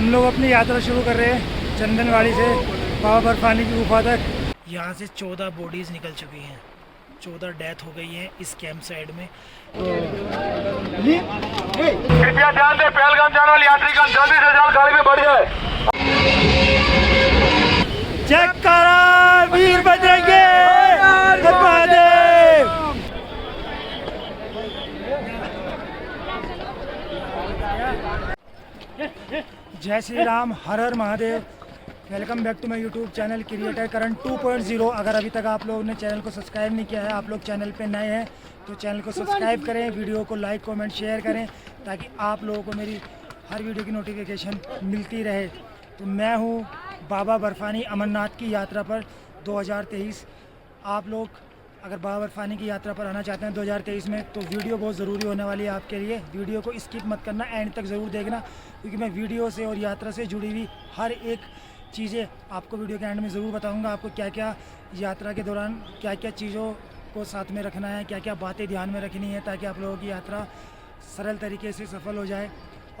हम लोग अपनी यात्रा शुरू कर रहे हैं चंदनवाड़ी से बाबा बर्फानी की गुफा तक। यहाँ से 14 बॉडीज़ निकल चुकी हैं, 14 डेथ हो गई हैं इस कैंप साइड में। कृपया ध्यान दें, पहलगाम जाने वाले यात्रीगण जल्दी से जल्द गाड़ी में बढ़ जाए। चेक करो वीर बजरंगी जय श्री राम, हर हर Mahadev. Welcome back to my YouTube channel creator Karan 2.0। अगर अभी तक आप लोगों ने चैनल को सब्सक्राइब नहीं किया है, आप लोग चैनल पे नए हैं तो चैनल को सब्सक्राइब करें, वीडियो को लाइक कमेंट शेयर करें ताकि आप लोगों को मेरी हर वीडियो की नोटिफिकेशन मिलती रहे। तो मैं हूँ बाबा बर्फानी अमरनाथ की यात्रा पर 2023। आप लोग अगर बाबा बर्फानी की यात्रा पर आना चाहते हैं 2023 में तो वीडियो बहुत ज़रूरी होने वाली है आपके लिए। वीडियो को स्किप मत करना, एंड तक ज़रूर देखना, क्योंकि मैं वीडियो से और यात्रा से जुड़ी हुई हर एक चीज़ें आपको वीडियो के एंड में ज़रूर बताऊंगा। आपको क्या क्या यात्रा के दौरान क्या क्या चीज़ों को साथ में रखना है, क्या क्या बातें ध्यान में रखनी है ताकि आप लोगों की यात्रा सरल तरीके से सफल हो जाए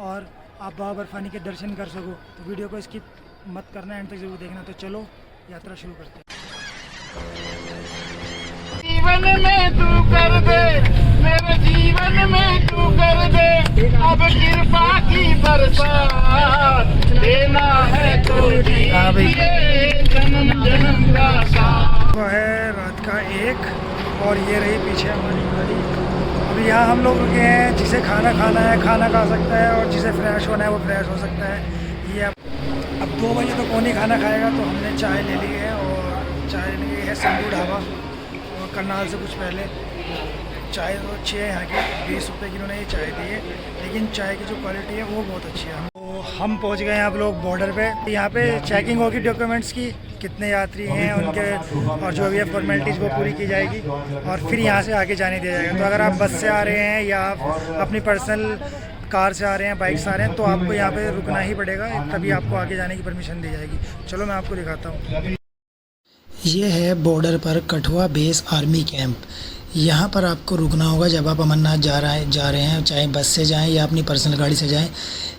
और आप बाबा बर्फानी के दर्शन कर सको। तो वीडियो को स्किप मत करना, एंड तक ज़रूर देखना। तो चलो यात्रा शुरू करते हैं। जीवन में तू कर दे, मेरे जीवन में तू कर दे, अब कृपा की बरसात देना है तो दीजिए जन्म जन्म का साथ। वो है रात का 1 और ये रही पीछे हमारी गाड़ी। अभी यहाँ हम लोग रुके हैं, जिसे खाना खाना है खाना खा सकता है और जिसे फ्रेश होना है वो फ्रेश हो सकता है। ये अब 2 बजे तो कौन ही खाना खाएगा, तो हमने चाय ले ली है और चाय ली है संधू ढाबा और करनाल से कुछ पहले। चाय तो अच्छी है यहाँ की, 20 रुपये की उन्होंने ये चाय दी है, लेकिन चाय की जो क्वालिटी है वो बहुत अच्छी है। तो हम पहुँच गए हैं आप लोग बॉर्डर पे। यहाँ पे चेकिंग होगी डॉक्यूमेंट्स की, कितने यात्री हैं उनके, और जो भी है फॉर्मेलिटीज़ वो पूरी की जाएगी और फिर यहाँ से आगे जाने दिया जाएगा। तो अगर आप बस से आ रहे हैं या आप अपनी पर्सनल कार से आ रहे हैं, बाइक से आ रहे हैं, तो आपको यहाँ पे रुकना ही पड़ेगा, तभी आपको आगे जाने की परमिशन दी जाएगी। चलो मैं आपको दिखाता हूँ। ये है बॉर्डर पर कठुआ बेस आर्मी कैंप। यहाँ पर आपको रुकना होगा जब आप अमरनाथ जा रहे हैं, चाहे बस से जाएं या अपनी पर्सनल गाड़ी से जाएं।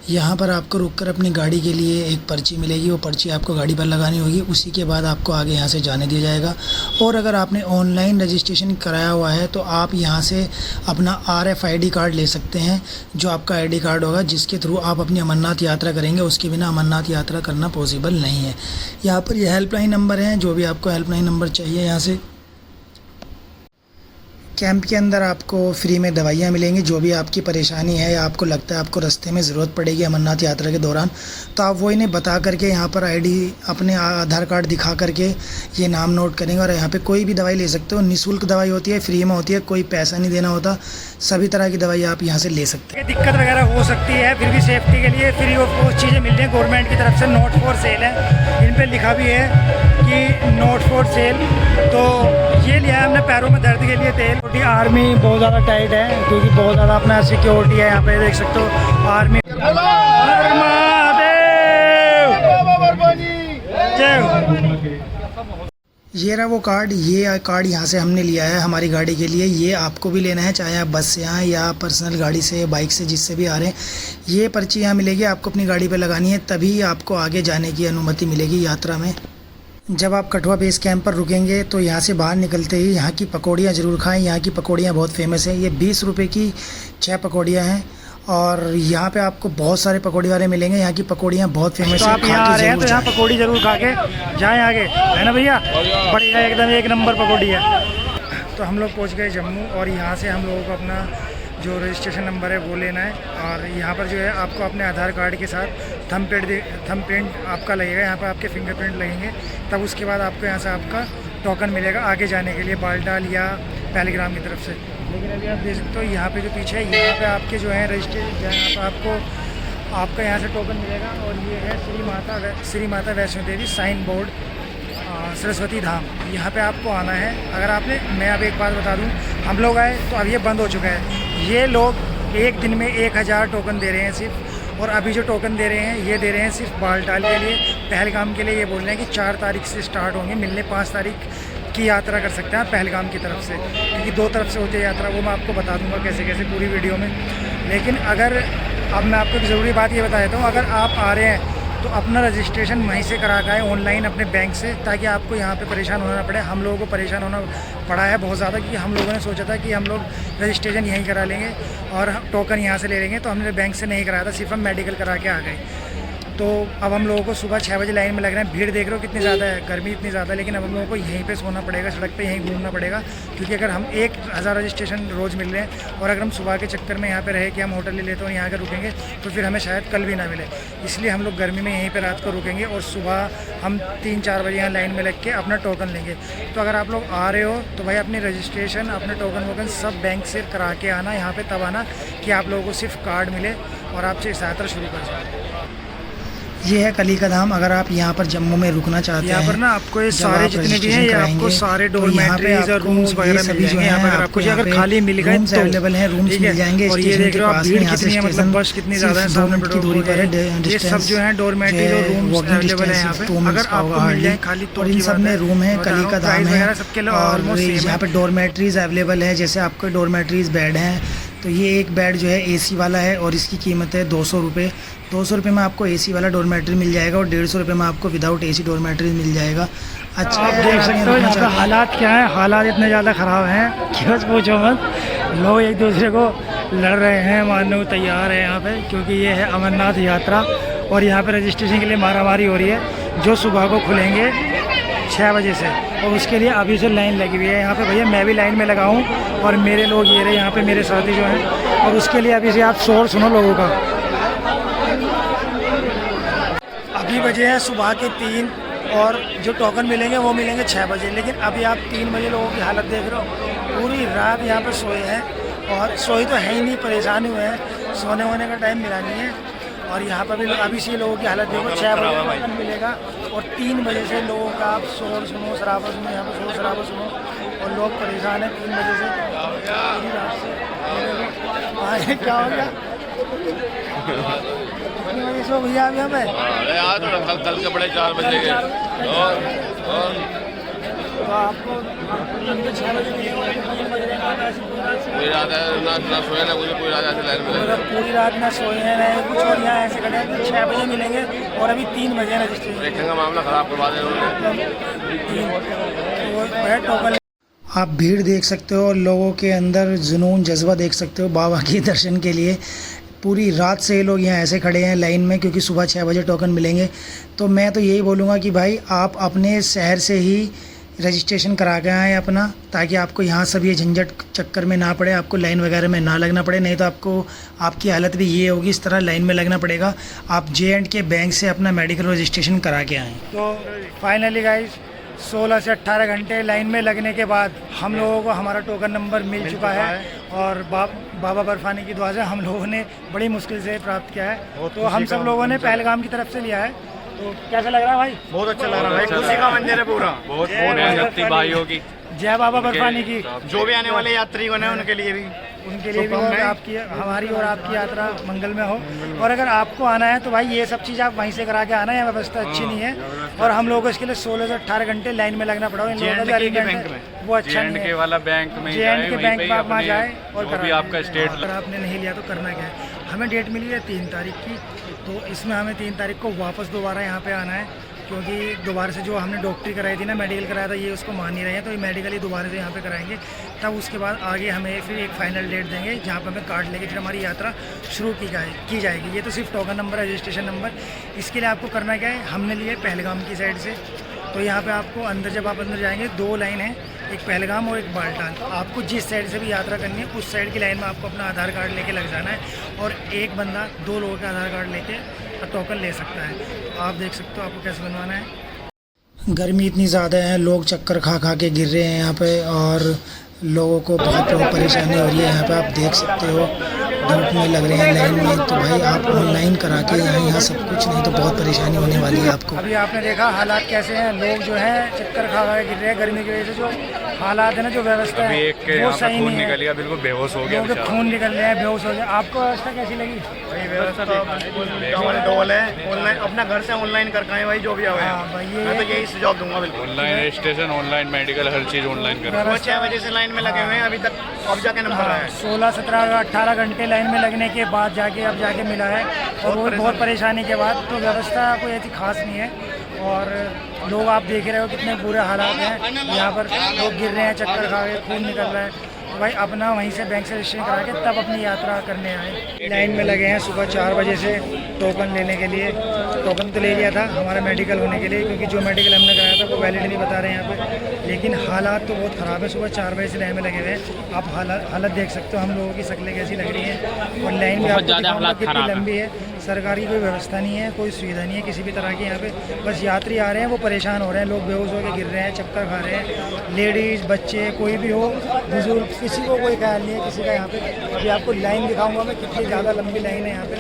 यहाँ पर आपको रुककर अपनी गाड़ी के लिए एक पर्ची मिलेगी, वो पर्ची आपको गाड़ी पर लगानी होगी, उसी के बाद आपको आगे यहाँ से जाने दिया जाएगा। और अगर आपने ऑनलाइन रजिस्ट्रेशन कराया हुआ है तो आप यहाँ से अपना RFID कार्ड ले सकते हैं, जो आपका ID कार्ड होगा जिसके थ्रू आप अपनी अमरनाथ यात्रा करेंगे। उसके बिना अमरनाथ यात्रा करना पॉसिबल नहीं है। यहाँ पर ये हेल्पलाइन नंबर हैं, जो भी आपको हेल्पलाइन नंबर चाहिए। यहाँ से कैंप के अंदर आपको फ्री में दवाइयाँ मिलेंगी। जो भी आपकी परेशानी है या आपको लगता है आपको रास्ते में ज़रूरत पड़ेगी अमरनाथ यात्रा के दौरान, तो आप वो इन्हें बता करके यहाँ पर ID अपने आधार कार्ड दिखा करके ये नाम नोट करेंगे और यहाँ पे कोई भी दवाई ले सकते हो। निःशुल्क दवाई होती है, फ्री में होती है, कोई पैसा नहीं देना होता। सभी तरह की दवाई आप यहाँ से ले सकते हैं। दिक्कत वगैरह हो सकती है, फिर भी सेफ्टी के लिए फ्री ऑफ कॉस्ट चीज़ें मिल रही हैं गवर्नमेंट की तरफ से। नोट फॉर सेल है, इन पर लिखा भी है कि नोट फॉर सेल। तो ये लिया है हमने पैरों में दर्द के लिए तेल। आर्मी बहुत ज़्यादा टाइट है क्योंकि बहुत ज़्यादा अपना सिक्योरिटी है यहाँ पे, देख सकते हो आर्मी। ये रहा वो कार्ड, ये कार्ड यहाँ से हमने लिया है हमारी गाड़ी के लिए। ये आपको भी लेना है, चाहे आप बस से आएँ या पर्सनल गाड़ी से, बाइक से, जिससे भी आ रहे हैं। ये पर्ची यहाँ मिलेगी, आपको अपनी गाड़ी पे लगानी है, तभी आपको आगे जाने की अनुमति मिलेगी यात्रा में। जब आप कठुआ बेस कैंप पर रुकेंगे तो यहाँ से बाहर निकलते ही यहाँ की पकौड़ियाँ ज़रूर खाएं। यहाँ की पकौड़ियाँ बहुत फेमस हैं। ये 20 रुपये की 6 पकौड़ियाँ हैं और यहाँ पे आपको बहुत सारे पकौड़ी वाले मिलेंगे। यहाँ की पकौड़ियाँ बहुत फेमस हैं। आप यहाँ आ रहे हैं तो यहाँ पकौड़ी ज़रूर खा के जाएँ आगे, है ना भैया? बढ़िया, एकदम 1 नंबर पकौड़ी है। तो हम लोग पहुँच गए जम्मू और यहाँ से हम लोगों को अपना जो रजिस्ट्रेशन नंबर है वो लेना है। और यहाँ पर जो है आपको अपने आधार कार्ड के साथ थंब प्रिंट आपका लगेगा, यहाँ पर आपके फिंगरप्रिंट लगेंगे, तब उसके बाद आपको यहाँ से आपका टोकन मिलेगा आगे जाने के लिए बालटाल या पहलगाम की तरफ से। लेकिन अभी आप देख सकते हो यहाँ पे जो पीछे है, यहाँ पे आपके जो है रजिस्ट्रेशन, यहाँ पर आपका यहाँ से टोकन मिलेगा। और ये है श्री माता वैष्णो देवी साइन बोर्ड सरस्वती धाम। यहाँ पे आपको आना है। अगर आपने, मैं अब एक बात बता दूँ, हम लोग आए तो अब ये बंद हो चुका है। ये लोग एक दिन में 1000 टोकन दे रहे हैं सिर्फ, और अभी जो टोकन दे रहे हैं ये दे रहे हैं सिर्फ बालटाल के लिए। पहलगाम के लिए ये बोल रहे हैं कि 4 तारीख से स्टार्ट होंगे मिलने, 5 तारीख की यात्रा कर सकते हैं पहलगाम की तरफ से, क्योंकि 2 तरफ से होती है यात्रा। वो मैं आपको बता दूंगा कैसे कैसे पूरी वीडियो में। लेकिन अगर अब मैं आपको एक ज़रूरी बात ये बता देता हूँ, अगर आप आ रहे हैं तो अपना रजिस्ट्रेशन वहीं से करा के आए ऑनलाइन अपने बैंक से, ताकि आपको यहाँ पे परेशान होना ना पड़े। हम लोगों को परेशान होना पड़ा है बहुत ज़्यादा, क्योंकि हम लोगों ने सोचा था कि हम लोग रजिस्ट्रेशन यहीं करा लेंगे और टोकन यहाँ से ले लेंगे, तो हमने बैंक से नहीं कराया था, सिर्फ हम मेडिकल करा के आ गए। तो अब हम लोगों को सुबह 6 बजे लाइन में लग रहे हैं। भीड़ देख रहे हो कितनी ज़्यादा है, गर्मी इतनी ज़्यादा है, लेकिन अब हम लोगों को यहीं पे सोना पड़ेगा, सड़क पे यहीं घूमना पड़ेगा, क्योंकि अगर हम 1000 रजिस्ट्रेशन रोज़ मिल रहे हैं और अगर हम सुबह के चक्कर में यहाँ पे रहे कि हम होटल ले लेते हैं और यहाँ आकर रुकेंगे तो फिर हमें शायद कल भी ना मिले। इसलिए हम लोग गर्मी में यहीं पर रात को रुकेंगे और सुबह हम 3-4 बजे यहाँ लाइन में लग के अपना टोकन लेंगे। तो अगर आप लोग आ रहे हो तो भाई अपनी रजिस्ट्रेशन, अपने टोकन वोकन सब बैंक से करा के आना यहाँ पर, तब आना कि आप लोगों को सिर्फ कार्ड मिले और आपसे इस यात्रा शुरू कर जाए। ये है कली का धाम। अगर आप यहाँ पर जम्मू में रुकना चाहते हैं, यहाँ पर ना आपको ये सारे जितने भी हैं, ये आपको सारे डोरमेट्रीज और रूम्स वगैरह मिल जाएंगे। यहाँ पर आपको अगर खाली मिल गए तो अवेलेबल है, रूम्स मिल जाएंगे। और ये देख रहे हो आप भीड़ कितनी है, मतलब बस कितनी ज़्यादा है, सामने की दूरी पर है। ये सब जो है डोरमेट्रीज और रूम्स अवेलेबल है यहाँ पे, अगर आपको मिल जाए खाली तो इन सब में रूम है। कली का धाम है और यहाँ पे डोरमेट्रीज अवेलेबल है। जैसे आपको डोरमेट्रीज बेड हैं, तो ये एक बेड जो है एसी वाला है और इसकी कीमत है 200 रुपये। 200 रुपये में आपको एसी वाला डोरमेट्री मिल जाएगा और 150 रुपये में आपको विदाउट एसी डोरमेट्री मिल जाएगा। अच्छा, आप देख सकते हो यहाँ पे हालात क्या है। हालात इतने ज़्यादा ख़राब हैं कि बस पूछो मत। लोग एक दूसरे को लड़ रहे हैं, मारने को तैयार है यहाँ पे, क्योंकि ये है अमरनाथ यात्रा और यहाँ पे रजिस्ट्रेशन के लिए मारामारी हो रही है, जो सुबह को खुलेंगे 6 बजे से, और उसके लिए अभी से लाइन लगी हुई है यहाँ पे। भैया मैं भी लाइन में लगा हूँ और मेरे लोग ये रहे यहाँ पे, मेरे साथी जो हैं, और उसके लिए अभी से आप शोर सुनो लोगों का। अभी बजे हैं सुबह के 3 और जो टोकन मिलेंगे वो मिलेंगे 6 बजे, लेकिन अभी आप 3 बजे लोगों की हालत देख रहे हो। पूरी रात यहाँ पे सोए हैं और सोए तो है ही नहीं, परेशान हुए हैं, सोने वोने का टाइम मिला नहीं है। और यहाँ पर भी अभी से लोगों की हालत देखो, 6 बजे टोकन मिलेगा और 3 बजे से लोगों का आप शोर सुनो, शराबा सुनो, यहाँ पर शोर शराबा सुनो और लोग परेशान हैं 3 बजे से पूरी रात से। हाँ, ये क्या हो गया कितनी बजे से हो भैया आप यहाँ पे? कल के बड़े 4 बजे के और तो आपको 6 बजे पूरी रात ना सोए ना मुझे, पूरी रात ऐसे लाइन में पूरी रात ना सोए हैं ना कुछ, और यहाँ ऐसे खड़े हैं। 6 बजे मिलेंगे और अभी 3 बजे रजिस्ट्रेशन। देखेंगे का मामला ख़राब करवा दें। टोकन आप भीड़ देख सकते हो और लोगों के अंदर जुनून जज्बा देख सकते हो बाबा के दर्शन के लिए। पूरी रात से ये लोग यहाँ ऐसे खड़े हैं लाइन में, क्योंकि सुबह 6 बजे टोकन मिलेंगे। तो मैं तो यही बोलूँगा कि भाई आप अपने शहर से ही रजिस्ट्रेशन करा के आएँ अपना, ताकि आपको यहाँ सब ये झंझट चक्कर में ना पड़े, आपको लाइन वगैरह में ना लगना पड़े। नहीं तो आपको आपकी हालत भी ये होगी, इस तरह लाइन में लगना पड़ेगा। आप J&K बैंक से अपना मेडिकल रजिस्ट्रेशन करा के आएँ। तो फाइनली गाइस 16 से 18 घंटे लाइन में लगने के बाद हम लोगों को हमारा टोकन नंबर मिल चुका है और बाबा बर्फानी की दुआ से हम लोगों ने बड़ी मुश्किल से प्राप्त किया है। तो हम सब लोगों ने पहलगाम की तरफ से लिया है। तो कैसा लग रहा है भाई? बहुत अच्छा लग रहा है, खुशी का मंदिर है पूरा। बहुत शक्ति भाइयों की जय बाबा बर्फानी की। जो भी आने वाले यात्रीगण हैं उनके लिए भी और आपकी हमारी और आपकी यात्रा मंगल में हो। और अगर आपको आना है तो भाई ये सब चीज़ आप वहीं से करा के आना है, व्यवस्था अच्छी नहीं है और हम लोगों को इसके लिए 16 से 18 घंटे लाइन में लगना पड़ा। इन लोगों का जो अरेंजमेंट है वो अच्छा नहीं है। वाला बैंक में J&K बैंक में आप वहाँ जाए और भी आपका स्टेट। अगर आपने नहीं लिया तो करना क्या है, हमें डेट मिली है 3 तारीख की, तो इसमें हमें 3 तारीख को वापस दोबारा यहाँ पे आना है, क्योंकि दोबारा से जो हमने डॉक्टरी कराई थी ना, मेडिकल कराया था, ये उसको मान नहीं रहे हैं। तो ये मेडिकल ही दोबारा से यहाँ पे कराएंगे, तब उसके बाद आगे हमें फिर एक फाइनल डेट देंगे जहाँ पे हमें कार्ड लेके फिर हमारी यात्रा शुरू की जाएगी। ये तो सिर्फ टोकन नंबर, रजिस्ट्रेशन नंबर। इसके लिए आपको करना क्या है, हमने लिए पहलगाम की साइड से। तो यहाँ पे आपको अंदर, जब आप अंदर जाएंगे 2 लाइन है, एक पहलगाम और एक बाल्टाल। आपको जिस साइड से भी यात्रा करनी है उस साइड की लाइन में आपको अपना आधार कार्ड लेके लग जाना है और एक बंदा 2 लोगों का आधार कार्ड लेके टोकन ले सकता है। तो आप देख सकते हो आपको कैसे बनवाना है। गर्मी इतनी ज़्यादा है, लोग चक्कर खा खा के गिर रहे हैं यहाँ पे और लोगों को बहुत परेशानी हो रही है। यहाँ पे आप देख सकते हो धूप में लग रहे हैं लाइन में। तो भाई आप ऑनलाइन करा के यहाँ सब कुछ, नहीं तो बहुत परेशानी होने वाली है आपको। अभी आपने देखा हालात कैसे हैं, लोग जो है चक्कर खा खा के गिर रहे हैं गर्मी की वजह से। जो हालात है ना, जो व्यवस्था है वो सही नहीं है। निकल गया, बिल्कुल बेहोश हो गया, खून निकल रहे हैं, बेहोश हो गए। आपको व्यवस्था कैसी लगी? व्यवस्था डबल है। ऑनलाइन अपना घर से ऑनलाइन कर पाए भाई, जो भी आए। मैं तो यही सुझाव दूंगा। बिल्कुल ऑनलाइन रजिस्ट्रेशन, ऑनलाइन मेडिकल, हर चीज़ ऑनलाइन करें। 6 बजे से लाइन में लगे हुए हैं अभी तक अब जाके नंबर आया है। 16, 17, 18 घंटे लाइन में लगने के बाद अब जाके मिला है, और वो बहुत परेशानी के बाद। तो व्यवस्था कोई ऐसी खास नहीं है, और लोग आप देख रहे हो कितने बुरे हालात हैं। यहाँ पर लोग गिर रहे हैं, चक्कर खा रहे, खून निकल रहा है। भाई अपना वहीं से बैंक से रजिस्ट्रेशन करा के तब अपनी यात्रा करने आए। लाइन में लगे हैं सुबह 4 बजे से टोकन लेने के लिए। टोकन तो ले लिया था हमारा मेडिकल होने के लिए, क्योंकि जो मेडिकल हमने कराया था वो वैलिड नहीं बता रहे हैं यहाँ पे। लेकिन हालात तो बहुत ख़राब है। सुबह 4 बजे से लाइन में लगे हुए हैं। आप हालत देख सकते हो, हम लोगों की शक्लें कैसी लग रही हैं, और लाइन भी आपको दिखाऊंगा कितनी लंबी है। सरकारी कोई व्यवस्था नहीं है, कोई सुविधा नहीं है किसी भी तरह की यहाँ पे। बस यात्री आ रहे हैं, वो परेशान हो रहे हैं, लोग बेहोश होकर गिर रहे हैं, चक्कर खा रहे हैं। लेडीज़, बच्चे, कोई भी हो, बुजुर्ग, किसी को कोई ख्याल नहीं है किसी का यहाँ पे। अभी आपको लाइन दिखाऊंगा मैं, कितनी ज़्यादा लंबी लाइन है यहाँ पे।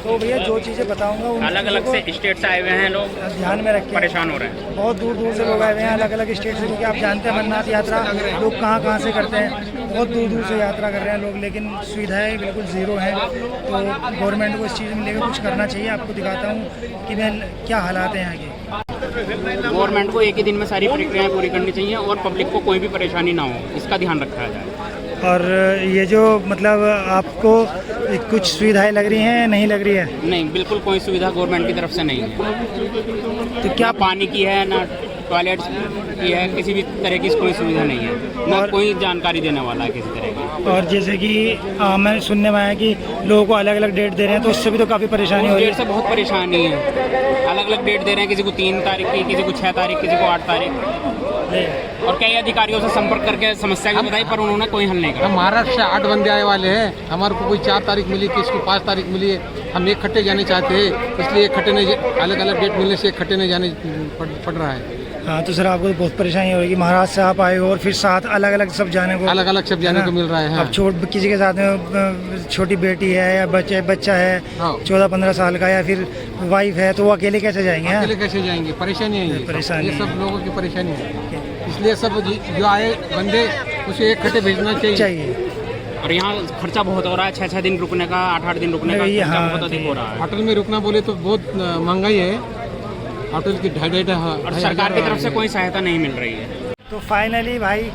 तो भैया जो चीज़ें बताऊँगा उन अलग अलग से स्टेट से आए हुए हैं लोग, ध्यान में रखें, परेशान हो रहे हैं। बहुत दूर दूर से लोग आए हुए हैं, अलग अलग स्टेट से, क्योंकि आप जानते हैं अमरनाथ यात्रा लोग कहाँ से करते हैं। बहुत दूर दूर से यात्रा कर रहे हैं लोग, लेकिन सुविधाएं बिल्कुल ज़ीरो हैं। तो गवर्नमेंट को इस चीज़ में लेकर कुछ करना चाहिए। आपको दिखाता हूँ कि मैं क्या हालात हैं यहाँ के। गवर्नमेंट को एक ही दिन में सारी प्रक्रियाएं पूरी करनी चाहिए, और पब्लिक को कोई भी परेशानी ना हो, इसका ध्यान रखा जाए। और ये जो मतलब आपको कुछ सुविधाएं लग रही हैं, नहीं लग रही है? नहीं, बिल्कुल कोई सुविधा गवर्नमेंट की तरफ से नहीं है। तो क्या पानी की है, ना टॉयलेट की है, किसी भी तरह की कोई सुविधा नहीं है, ना कोई जानकारी देने वाला है किसी तरह की। और जैसे कि मैंने सुनने में आया कि लोगों को अलग अलग डेट दे रहे हैं, तो उससे भी तो काफ़ी परेशानी हो रही है। डेट से बहुत परेशानी है, अलग अलग डेट दे रहे हैं, किसी को 3 तारीख की, किसी को 6 तारीख, किसी को 8 तारीख। और कई अधिकारियों से संपर्क करके समस्या भी बताई, पर उन्होंने कोई हल नहीं करा। हम महाराष्ट्र से 8 बंदे आए वाले हैं, हमारे को कोई 4 तारीख मिली, किसी को 5 तारीख मिली है। हम एक खट्टे जाने चाहते हैं, इसलिए एक खट्टे नहीं, अलग अलग डेट मिलने से एक खट्टे नहीं जाने पड़ रहा है। हाँ, तो सर आपको बहुत परेशानी हो रही है। महाराष्ट्र से आप आए हो और फिर साथ अलग अलग सब जाने को मिल रहा है। अब किसी के साथ में छोटी बेटी है या बच्चा है 14-15 साल का, या फिर वाइफ है, तो वो अकेले कैसे जाएंगे? अकेले कैसे जाएंगे? परेशानी है, परेशानी ये सब लोगों की परेशानी है। इसलिए सब जो आए बंदे उसे एक खट्टे भेजना चाहिए। और यहाँ खर्चा बहुत हो रहा है, 6-6 दिन रुकने का, 8-8 दिन रुकने का खर्चा बहुत अधिक हो रहा है। होटल में रुकना बोले तो बहुत महंगाई है, होटल की 2,500 और सरकार की तरफ से कोई सहायता नहीं मिल रही है। तो फाइनली भाई